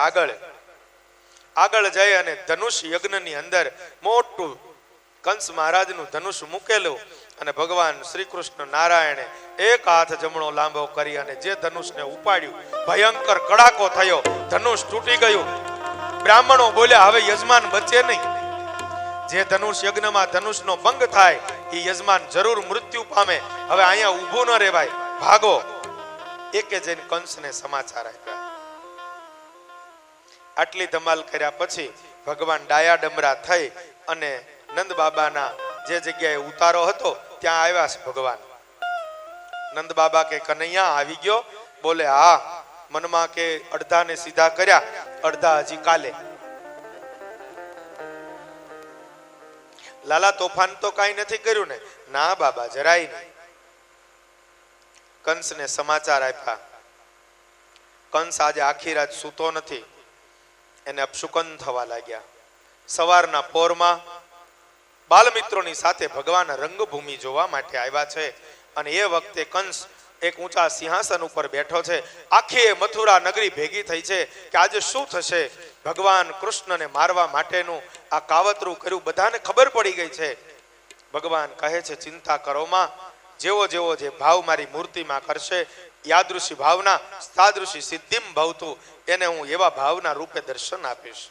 [SPEAKER 1] આગળ જઈ અને ધનુષ યજ્ઞની અંદર મોટું કંસ મહારાજનું ધનુષ મૂકેલું અને ભગવાન શ્રી કૃષ્ણ નારાયણે એક હાથ જમણો લાંબો કરી અને જે ધનુષને ઉપાડ્યું, ભયંકર કડાકો થયો, ધનુષ તૂટી ગયું. બ્રાહ્મણો બોલ્યા હવે યજમાન બચે નહીં. જે ધનુષ યજ્ઞમાં ધનુષનો ભંગ થાય એ યજમાન જરૂર મૃત્યુ પામે. હવે અહીંયા ઊભું ન રહેવાય, ભાગો. એકે જઈને કંસને સમાચાર આપ્યા. આટલી ધમાલ કર્યા પછી ભગવાન ડાયા ડમરા થઈ અને નંદ બાબાના જે જગ્યાએ ઉતારો હતો ત્યાં આવ્યા છે ભગવાન. નંદ બાબા કે કનૈયા આવી ગયો? બોલે હા. મનમાં કે અડધાને સીધા કર્યા, અડધા હજી કાલે. લાલા તોફાન તો કાઈ નથી કર્યું ને? ના બાબા, જરાય નહીં. કંસને સમાચાર આપ્યા. કંસ આજે આખી રાત સૂતો નથી. એને અપશુકન થવા લાગ્યા. સવારના પોરમાં બાલમિત્રોની સાથે ભગવાન રંગભૂમિ જોવા માટે આવ્યા છે અને એ વખતે કંસ એક ઊંચા સિંહાસન ઉપર બેઠો છે. આખી મથુરા નગરી ભેગી થઈ છે કે આજે શું થશે. ભગવાન કૃષ્ણને મારવા માટેનું આ કાવતરું કર્યું, બધાને ખબર પડી ગઈ છે. ભગવાન કહે છે ચિંતા કરો માં, જેવો જેવો જે ભાવ મારી મૂર્તિમાં કરશે, યાદૃશી ભાવના સાદૃશી સિદ્ધિમ ભવતું, એને હું એવા ભાવના રૂપે દર્શન આપીશ.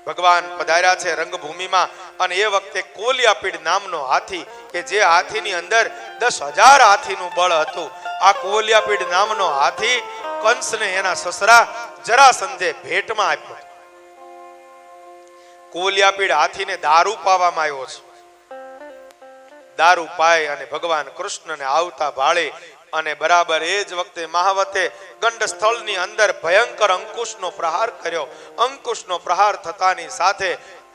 [SPEAKER 1] ભગવાન પધાર્યા છે રંગભૂમિમાં અને એ વખતે કોલિયાપીડ નામનો હાથી કે જે હાથીની અંદર 10,000 હાથીનું બળ હતું, આ કોલિયાપીડ નામનો હાથી કંસને એના સસરા જરાસંધે ભેટમાં આપ્યો. કોલિયાપીડ હાથીને દારૂ પાવામાં આવ્યો છે. દારૂ પાય અને ભગવાન કૃષ્ણને આવતા ભાળે અને બરાબર એ જ વખતે મહાવતે ગંડ સ્થળની અંદર ભયંકર અંકુશનો પ્રહાર કર્યો. અંકુશનો પ્રહાર થતાની સાથે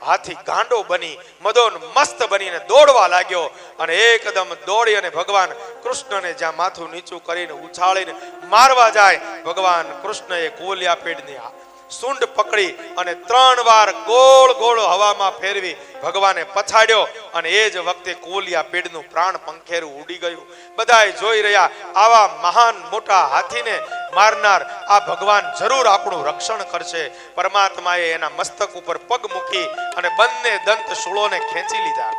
[SPEAKER 1] હાથી ગાંડો બની મદોન મસ્ત બનીને દોડવા લાગ્યો અને એકદમ દોડી અને ભગવાન કૃષ્ણને જ્યાં માથું નીચું કરીને ઉછાળીને મારવા જાય, ભગવાન કૃષ્ણએ કોલિયાપીડની સૂંઢ પકડી અને 3 વાર ગોળ ગોળ હવામાં ફેરવી ભગવાને પછાડ્યો અને એ જ વખતે કોલિયાપીડનું પ્રાણ પંખેરું ઉડી ગયું. બધાય જોઈ રહ્યા, આવા મહાન મોટા હાથીને મારનાર આ ભગવાન જરૂર આપણું રક્ષણ કરશે. પરમાત્માએ એના મસ્તક ઉપર પગ મૂકી અને બંને દંત શૂળોને ખેંચી લીધા.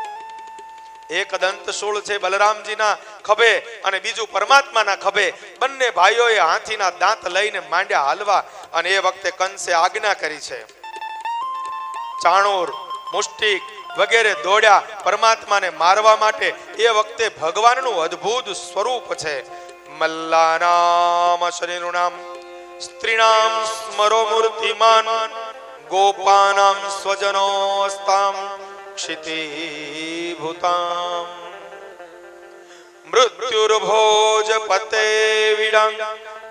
[SPEAKER 1] એક દંત શૂળ છે બલરામજીના ખભે અને બીજું પરમાત્માના ખભે. બંને ભાઈઓએ હાથીના દાંત લઈને માંડ્યા હાલવા અને એ વખતે કંસે આજ્ઞા કરી છે. ચાણૂર, મુષ્ટિક વગેરે દોડ્યા પરમાત્માને મારવા માટે. એ વખતે ભગવાનનું અદ્ભુત સ્વરૂપ છે. મલ્લાનામ શરીરુણામ સ્ત્રીણામ સ્મરો મૂર્તિમાન ગોપાનામ સ્વજનોસ્તામ ક્ષિતિભૂતામ મૃત્યુર્ભોજ પતે વિડાંગ.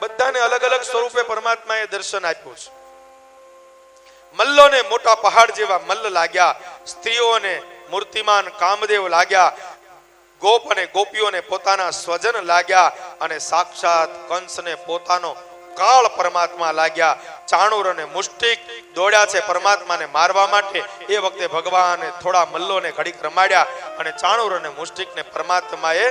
[SPEAKER 1] બધાને અલગ અલગ સ્વરૂપે પરમાત્માએ દર્શન આપ્યું છે. મલ્લોને મોટા પહાડ જેવા મલ્લ લાગ્યા, સ્ત્રીઓને મૂર્તિમાન કામદેવ લાગ્યા, ગોપ અને ગોપીઓને પોતાના સ્વજન લાગ્યા અને સાક્ષાત કંસને પોતાનો કાળ પરમાત્મા લાગ્યા. ચાણૂર અને મુષ્ટિક દોડ્યા છે પરમાત્માને મારવા માટે. એ વખતે ભગવાને થોડા મલ્લોને ઘડીક રમાડ્યા અને ચાણૂર અને મુષ્ટિકને પરમાત્માએ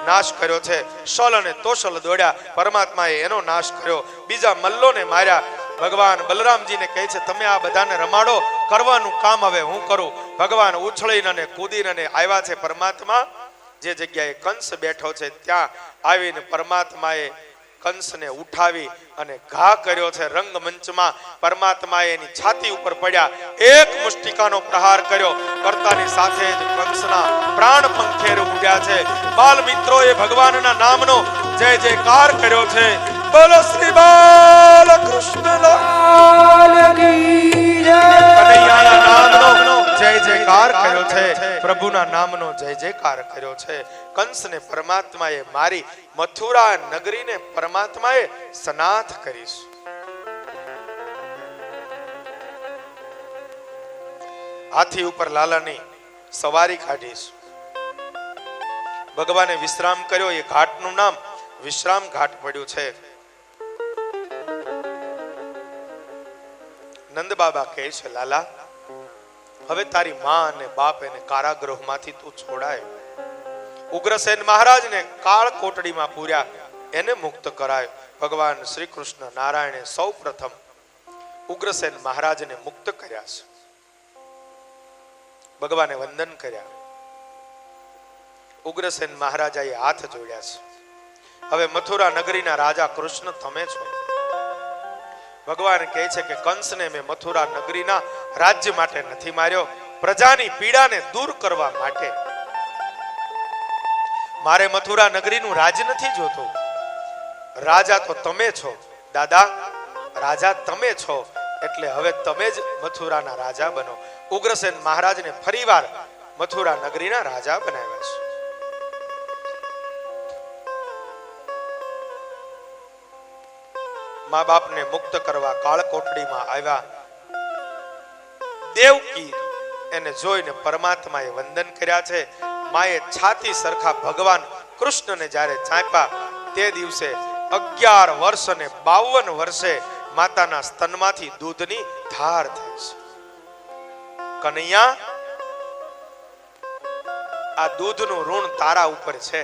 [SPEAKER 1] નાશ કર્યો છે. શલ અને તોષલ દોડ્યા, પરમાત્માએ એનો નાશ કર્યો. બીજા મલ્લોને માર્યા. ભગવાન બલરામજીને કહે છે તમે આ બધાને રમાડો, કરવાનું કામ હવે હું કરું. ભગવાન ઉછળીને અને કૂદીને આવ્યા છે પરમાત્મા જે જગ્યાએ કંસ બેઠો છે ત્યાં આવીને પરમાત્માએ કંસને ઉઠાવી અને ઘા કર્યો છે રંગમંચમાં. પરમાત્માએ એની છાતી ઉપર પડ્યા, એક મુષ્ટિકાનો પ્રહાર કર્યો. કરતાની સાથે જ કંસના પ્રાણ પંખેર ઉડ્યા છે. બાલ મિત્રોએ ભગવાનના નામનો જય જયકાર કર્યો છે. બોલો શ્રી બાલ કૃષ્ણલાલ કી જય. કનૈયાના નામનો જય જયકાર કર્યો છે. પ્રભુના નામનો જય જયકાર કર્યો છે. કંસને પરમાત્માએ મારી મથુરા નગરીને પરમાત્માએ સનાથ કરીશ. હાથી ઉપર લાલાની સવારી કાઢીશ. ભગવાને વિશ્રામ કર્યો. એ ઘાટનું નામ વિશ્રામ ઘાટ પડ્યું છે. નંદ બાબા કહે છે, લાલા હવે તારી માં અને બાપ એને કારાગૃહમાંથી તું છોડાય. ઉગ્રસેન મહારાજને કાળ કોટડીમાં પૂર્યા, એને મુક્ત કરાય. ભગવાન શ્રી કૃષ્ણ નારાયણે સૌ પ્રથમ ઉગ્રસેન મહારાજને મુક્ત કર્યા છે. ભગવાને વંદન કર્યા. ઉગ્રસેન મહારાજાએ હાથ જોડ્યા છે. હવે મથુરા નગરીના રાજા કૃષ્ણ તમે છો. ભગવાન કહે છે કે કંસને મેં મથુરા નગરીના રાજ્ય માટે નથી માર્યો, પ્રજાની પીડાને દૂર કરવા માટે. મારે મથુરા નગરીનું રાજ નથી જોતું. રાજા તો તમે છો દાદા, રાજા તમે છો, એટલે હવે તમે જ મથુરાના રાજા બનો. ઉગ્રસેન મહારાજને ફરીવાર મથુરા નગરીના રાજા બનાવ્યા છે. મા બાપને મુક્ત કરવા કાળ કોટડીમાં આવ્યા. દેવકી એને જોઈને પરમાત્માએ વંદન કર્યા છે. માએ છાતી સરખા ભગવાન કૃષ્ણને જ્યારે ચાંપ્યા તે દિવસે 11 વર્ષ અને 52 વર્ષે માતાના સ્તનમાંથી દૂધની ધાર થઈ છે. કનૈયા, આ દૂધનું ઋણ તારા ઉપર છે.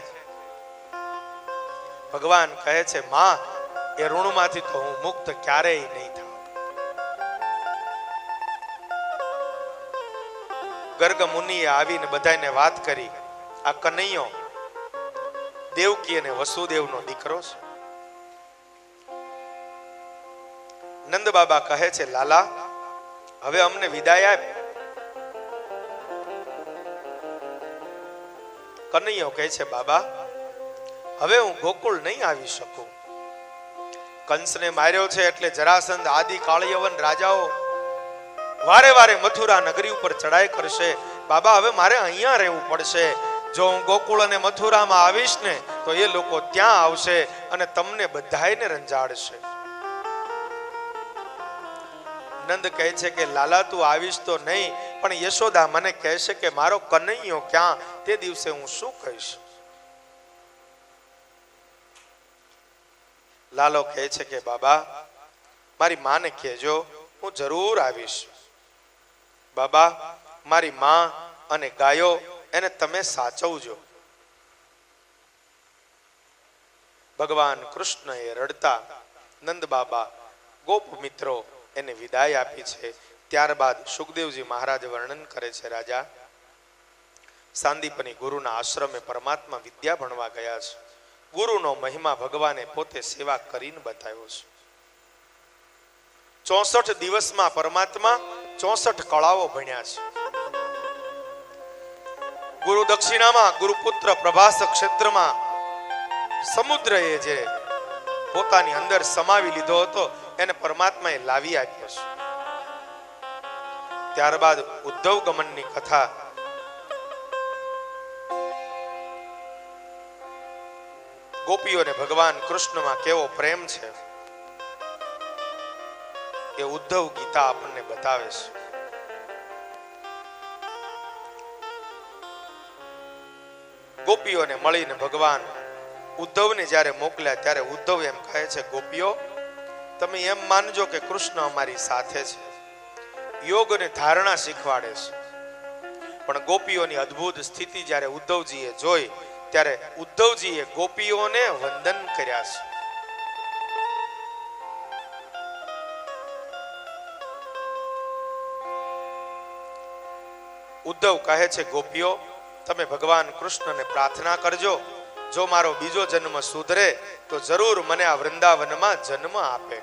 [SPEAKER 1] ભગવાન કહે છે, માં એ ઋણમાંથી તો હું મુક્ત ક્યારેય નહીં થાઉં. ગર્ગ મુનિએ આવીને બધાને વાત કરી, આ કનૈયો દેવકી અને વસુદેવનો દીકરો છે. નંદ બાબા કહે છે, લાલા હવે અમને વિદાય આપ. કનૈયો કહે છે, બાબા હવે હું ગોકુળ નહીં આવી શકું. કંસને માર્યો છે એટલે જરાસંધ આદિ કાળયવન રાજાઓ વારે વારે મથુરા નગરી ઉપર ચડાઈ કરશે. બાબા હવે મારે અહીંયા રહેવું પડશે. જો હું ગોકુળ અને મથુરામાં આવીશ ને તો એ લોકો ત્યાં આવશે અને તમને બધાયને રંજાડશે. નંદ કહે છે કે લાલા તું આવીશ તો નહીં, પણ યશોદા મને કહેશે કે મારો કનૈયો ક્યાં, તે દિવસે હું શું કહીશ? લાલો કહે છે કે બાબા મારી માને કહેજો, હું જરૂર આવીશ. બાબા મારી માં અને ગાયો એને તમે સાચવજો. ભગવાન કૃષ્ણએ રડતા નંદ બાબા ગોપ મિત્રો એને વિદાય આપી છે. ત્યારબાદ સુખદેવજી મહારાજ વર્ણન કરે છે, રાજા સાંદીપની ગુરુના આશ્રમે પરમાત્મા વિદ્યા ભણવા ગયા છે. ગુરુનો મહિમા ભગવાને પોતે સેવા કરીને બતાવ્યો છે. 64 દિવસમાં પરમાત્મા 64 કળાઓ ભણ્યા છે. ગુરુ દક્ષિણામાં ગુરુપુત્ર પ્રભાસ ક્ષેત્રમાં સમુદ્રએ જે પોતાની અંદર સમાવી લીધો હતો એને પરમાત્માએ લાવી આપ્યો છે. ત્યારબાદ ઉદ્ધવ ગમનની કથા ગોપીઓને ભગવાન કૃષ્ણમાં કેવો પ્રેમ છે એ ઉદ્ધવ ગીતા આપણને બતાવે છે. ગોપીઓને મળીને ભગવાન ઉદ્ધવને જ્યારે મોકલ્યા ત્યારે ઉદ્ધવ એમ કહે છે, ગોપીઓ તમે એમ માનજો કે કૃષ્ણ અમારી સાથે છે, યોગ અને ધારણા શીખવાડે છે. પણ ગોપીઓની અદ્ભુત સ્થિતિ જ્યારે ઉદ્ધવજીએ જોઈ ત્યારે ઉદ્ધવજીએ ગોપીઓને વંદન કર્યા છે. ઉદ્ધવ કહે છે, ગોપીઓ તમે ભગવાન કૃષ્ણને પ્રાર્થના કરજો, જો મારો બીજો જન્મ સુધરે તો જરૂર મને આ વૃંદાવનમાં જન્મ આપે.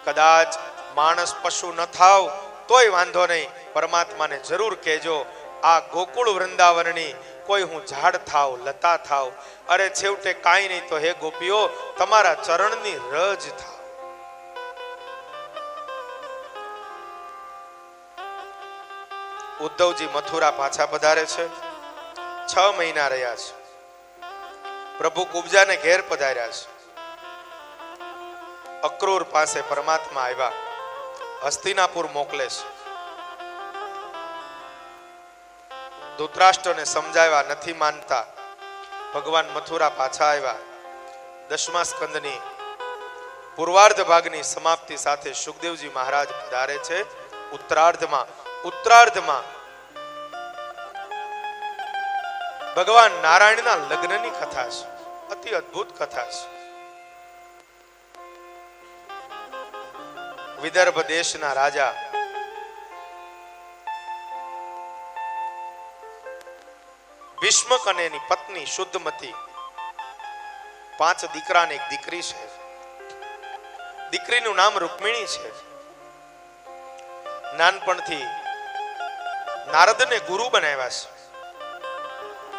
[SPEAKER 1] કદાચ માણસ પશુ ન થાવ તોય વાંધો નહીં, પરમાત્માને જરૂર કહેજો આ ગોકુળ વૃંદાવનની કોઈ હું ઝાડ થાવ, લતા થાવ, અરે છેવટે કાંઈ નહીં તો હે ગોપીઓ તમારા ચરણની રજ થાવ. ઉદ્ધવજી મથુરા પાછા પધારે છે. 6 મહિના રહ્યા છે. પ્રભુ કુબજાને ઘેર પધાર્યા છે. અક્રૂર પાસે પરમાત્મા આવ્યા, હસ્તિનાપુર મોકલે છે. ધૃતરાષ્ટ્રને સમજાવ્યા, નથી માનતા. ભગવાન મથુરા પાછા આવ્યા. દશમા સ્કંદની પૂર્વાર્ધ ભાગની સમાપ્તિ સાથે સુખદેવજી મહારાજ પધારે છે ઉત્તરાર્ધમાં ભગવાન નારાયણના લગ્નની કથા છે. અતિ અદ્ભુત કથા છે. વિદર્ભ દેશના રાજા ભીષ્મક અને એની પત્ની શુદ્ધમતી, 5 દીકરા ને એક દીકરી છે. દીકરીનું નામ રૂકમિણી છે. નાનપણથી નારદને ગુરુ બનાવ્યા છે.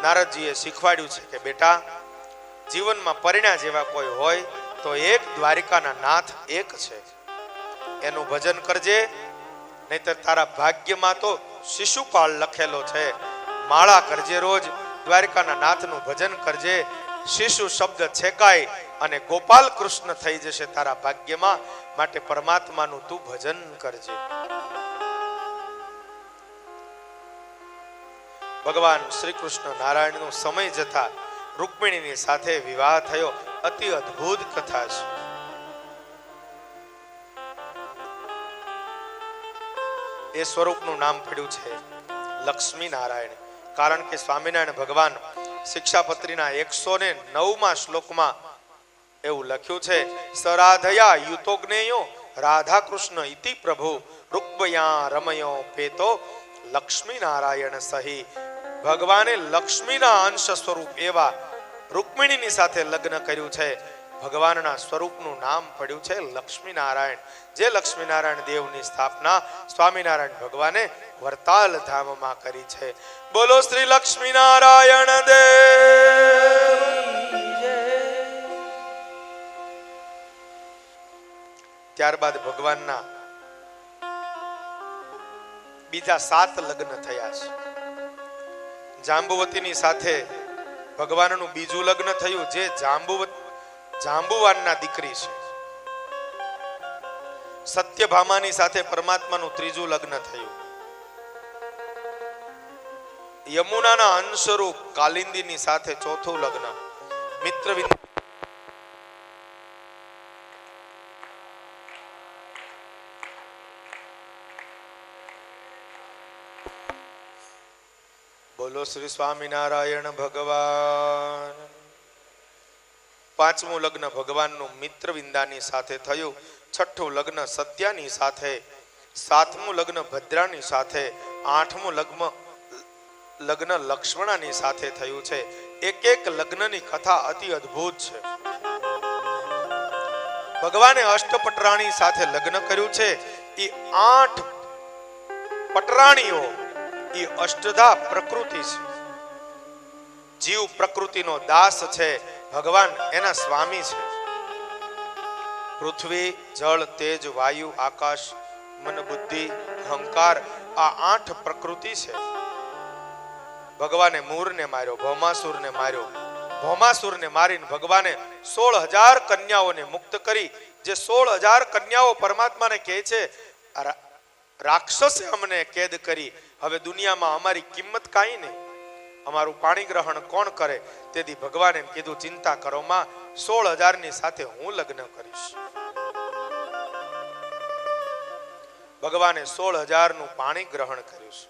[SPEAKER 1] નારદજીએ શીખવાડ્યું છે કે બેટા, જીવનમાં પરિણા જેવા કોઈ હોય તો એક દ્વારિકાના નાથ એક છે, એનું ભજન કરજે, નહીતર તારા ભાગ્યમાં તો શિશુપાળ લખેલો છે. માળા કરજે, રોજ દ્વારિકાના નાથનું ભજન કરજે, શિશુ શબ્દ છેકાય અને ગોપાલ કૃષ્ણ થઈ જશે તારા ભાગ્યમાં. માટે પરમાત્માનું તું ભજન કરજે. ભગવાન શ્રી કૃષ્ણ નારાયણનો સમય જતા રૂકમિણીની સાથે વિવાહ થયો. અતિ અદ્ભુત કથા છે. એ સ્વરૂપનું નામ પડ્યું છે લક્ષ્મી નારાયણ. કારણ કે સ્વામિનારાયણ ભગવાન શિક્ષાપત્રીના 109માં શ્લોકમાં એવું લખ્યું છે, સરાધયા યુતોગ્નેયો રાધા કૃષ્ણ ઇતિ પ્રભુ રૂક્મયા રમયો પેતો લક્ષ્મી નારાયણ સહી. ભગવાને લક્ષ્મીના અંશ સ્વરૂપ એવા રૂકમિણીની સાથે લગ્ન કર્યું છે. ભગવાનના સ્વરૂપનું નામ પડ્યું છે લક્ષ્મી નારાયણ. જે લક્ષ્મી નારાયણ દેવની સ્થાપના સ્વામિનારાયણ ભગવાને વરતાલ ધામમાં કરી છે. બોલો શ્રી લક્ષ્મી નારાયણ દેવ. ત્યારબાદ ભગવાનના બીજા 7 લગ્ન થયા છે. જાંબુવતીની સાથે ભગવાનનું બીજું લગ્ન થયું, જે જાંબુવાનના દીકરી છે. સત્યભામાની સાથે પરમાત્માનું ત્રીજું લગ્ન થયું. યમુનાના અંશરૂપ કાલિંદીની સાથે ચોથું લગ્ન. મિત્રવિંદ બોલો શ્રી સ્વામિનારાયણ ભગવાન. 5મું લગ્ન ભગવાનનું મિત્રવિંદાની સાથે થયું. 6ઠું લગ્ન સત્યાની સાથે, 7મું લગ્ન ભદ્રાની સાથે, 8મું લગ્ન લક્ષ્મણાની સાથે થયું છે. એક લગ્નની કથા અતિ અદ્ભુત છે. ભગવાને અષ્ટપટરાણી સાથે લગ્ન કર્યું છે. એ 8 પટરાણીઓ એ અષ્ટધા પ્રકૃતિ છે. જીવ પ્રકૃતિનો દાસ છે, ભગવાન એના સ્વામી છે. પૃથ્વી, જળ, તેજ, વાયુ, આકાશ, મન, બુદ્ધિ, અહંકાર, આ 8 પ્રકૃતિ છે. ભગવાને મૂરને માર્યો, ભૌમાસુરને માર્યો. ભૌમાસુરને મારીને ભગવાને 16,000 કન્યાઓને મુક્ત કરી. જે 16,000 કન્યાઓ પરમાત્માને કહે છે, રાક્ષસે અમને કેદ કરી, હવે દુનિયામાં અમારી કિંમત કાંઈ નહીં, અમારું પાણી ગ્રહણ કોણ કરે? તેથી ભગવાને એમ કીધું, ચિંતા કરો માં, 16,000 ની સાથે હું લગ્ન કરીશ. ભગવાને 16,000 નું પાણી ગ્રહણ કર્યું છે.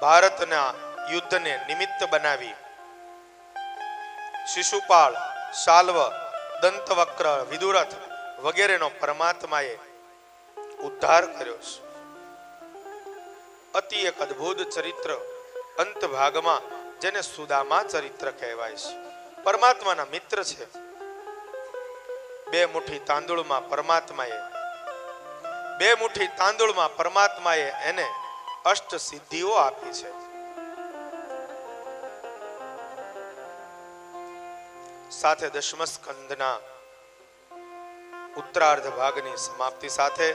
[SPEAKER 1] ભારતના યુદ્ધને નિમિત્ત બનાવી શિશુપાળ, શાલ્વ, દંતવક્ર, વિદુરથ વગેરેનો પરમાત્માએ ઉદ્ધાર કર્યો છે. અતિ એક અદ્ભુત ચરિત્ર અંત ભાગમાં, જેને સુદામા ચરિત્ર કહેવાય છે. પરમાત્માના મિત્ર છે. 2 મુઠ્ઠી તાંદુળમાં પરમાત્માએ એને અષ્ટ સિદ્ધિઓ આપી છે. સાથે દશમ સ્કંદના ઉત્તરાર્ધ ભાગની સમાપ્તિ સાથે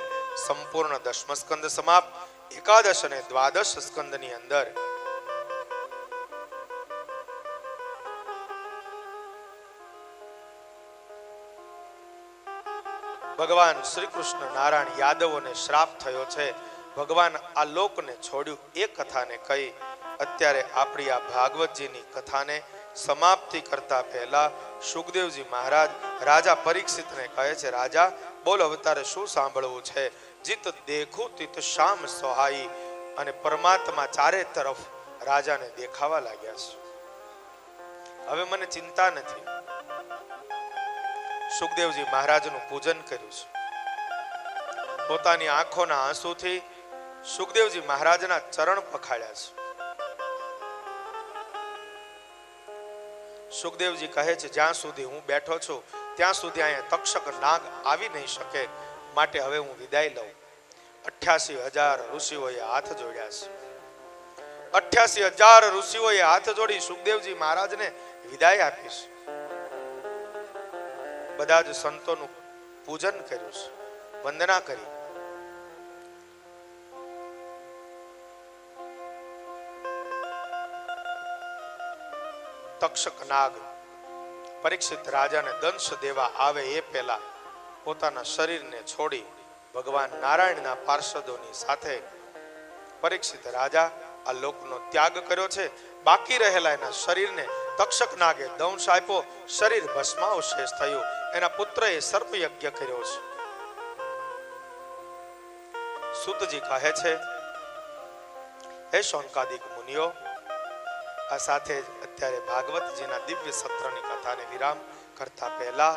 [SPEAKER 1] સંપૂર્ણ દશમ સ્કંદ સમાપ્ત. 11 અને 12 સ્કંદની અંદર ભગવાન શ્રી કૃષ્ણ નારાયણ યાદવોને શ્રાપ થયો છે. ભગવાન આ લોકને છોડ્યું. એ કથાને કહી અત્યારે આપણી આ ભાગવતજીની કથાને સમાપ્તિ કરતા પહેલા સુખદેવજી મહારાજ રાજા પરીક્ષિતને કહે છે, રાજા બોલ હવે તારે શું સાંભળવું છે? જીત દેખું તિત શામ સહાઈ. અને પરમાત્મા ચારે તરફ રાજાને દેખાવા લાગ્યા છે. હવે મને ચિંતા નથી. સુખદેવજી મહારાજનું પૂજન કર્યું છે. પોતાની આંખોના આંસુથી સુખદેવજી મહારાજના ચરણ પખાડ્યા છે. સુખદેવજી કહે છે, જ્યાં સુધી હું બેઠો છું ત્યાં સુધી અહીંયા તક્ષક નાગ આવી નહીં શકે, માટે હવે હું વિદાય લઉં. 88,000 ઋષિઓએ હાથ જોડ્યા છે. 88,000 ઋષિઓએ હાથ જોડી સુખદેવજી મહારાજને વિદાય આપી છે. બધા જ સંતોનું પૂજન કર્યું છે, વંદના કરી. તક્ષક નાગ પરીક્ષિત રાજાને દંશ દેવા આવે એ પહેલા પોતાના શરીરને છોડી ભગવાન નારાયણના પાર્ષદોની સાથે પરીક્ષિત રાજા આ લોકનો ત્યાગ કર્યો છે. બાકી રહેલા એના શરીરને તક્ષક નાગે દંશ આપ્યો, શરીર ભસ્માવશેષ થયું. એના પુત્રએ સર્પ યજ્ઞ કર્યો છે. સૂતજી કહે છે, હે શૌનકાદિક મુનિઓ, આ સાથે જ અત્યારે ભાગવતજીના દિવ્ય સત્રની કથાને વિરામ કરતા પહેલા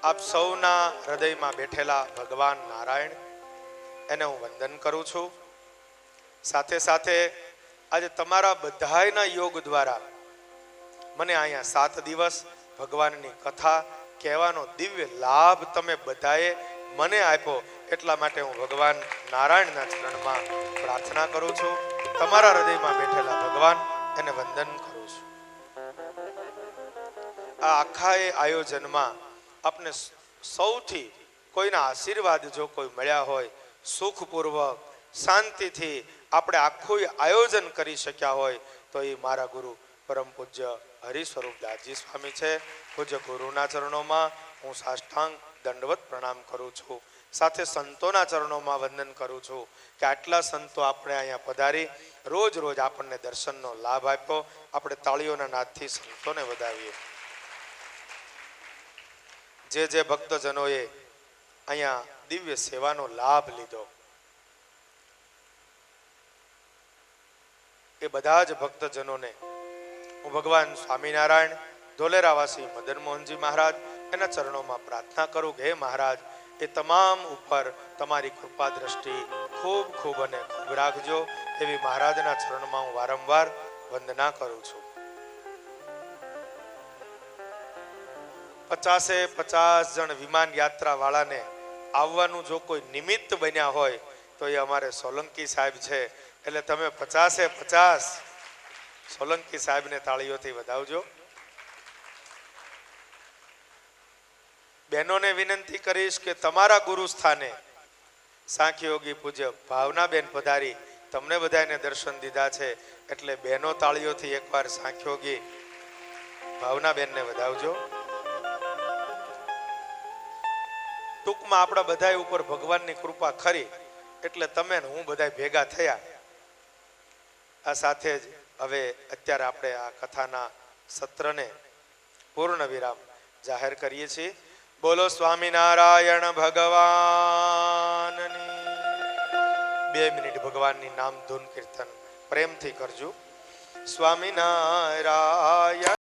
[SPEAKER 1] આપ સૌના હૃદયમાં બેઠેલા ભગવાન નારાયણ એને હું વંદન કરું છું. સાથે સાથે આજે તમારા બધાયના યોગ દ્વારા મને અહીંયા 7 દિવસ ભગવાનની કથા કહેવાનો દિવ્ય લાભ તમે બધાએ મને આપ્યો, એટલા માટે હું ભગવાન નારાયણના ચરણમાં પ્રાર્થના કરું છું. તમારા હૃદયમાં બેઠેલા ભગવાન એને વંદન કરું છું. આ આખા આયોજનમાં આપને સૌથી કોઈના આશીર્વાદ જો કોઈ મળ્યા હોય, સુખપૂર્વક શાંતિથી આપણે આખું આયોજન કરી શક્યા હોય, તો એ મારા ગુરુ પરમ પૂજ્ય હરિસ્વરૂપદાસજી સ્વામી છે. પૂજ્ય ગુરુના ચરણોમાં હું સાષ્ટાંગ દંડવત પ્રણામ કરું છું. સાથે સંતોના ચરણોમાં વંદન કરું છું કે આટલા સંતો આપણે અહીંયા પધારી રોજ રોજ આપણને દર્શનનો લાભ આપ્યો. આપણે તાળીઓના નાદથી સંતોને વધાવીએ. જે ભક્તજનોએ અહીંયા દિવ્ય સેવાનો લાભ લીધો એ બધા જ ભક્તજનોને હું ભગવાન સ્વામિનારાયણ ધોલેરાવાસી મદન મોહનજી મહારાજ એના ચરણોમાં પ્રાર્થના કરું કે હે મહારાજ, એ તમામ ઉપર તમારી કૃપા દ્રષ્ટિ ખૂબ ખૂબ અને ખૂબ રાખજો. એવી મહારાજના ચરણમાં હું વારંવાર વંદના કરું છું. 50 જણ વિમાન યાત્રા વાળાને આવવાનું જો કોઈ નિમિત્ત બન્યા હોય તો એ અમારે સોલંકી સાહેબ છે. એટલે તમે 50 સોલંકી સાહેબને તાળીઓથી વધાવજો. બહેનોને વિનંતી કરીશ કે તમારા ગુરુ સ્થાને સાંખ્યયોગી પૂજ્ય ભાવનાબેન પધારી તમને બધાને દર્શન દીધા છે, એટલે બહેનો તાળીઓથી એકવાર સાંખ્યયોગી ભાવનાબેનને વધાવજો. ટૂંકમાં આપણા બધા ઉપર ભગવાનની કૃપા ખરી, એટલે તમે ને હું બધા ભેગા થયા. આ સાથે જ હવે અત્યારે આપણે આ કથાના સત્રને પૂર્ણ વિરામ જાહેર કરીએ છીએ. બોલો સ્વામિનારાયણ ભગવાનની. 2 મિનિટ ભગવાનની નામ ધૂન કીર્તન પ્રેમથી કરજો. સ્વામિનારાયણ.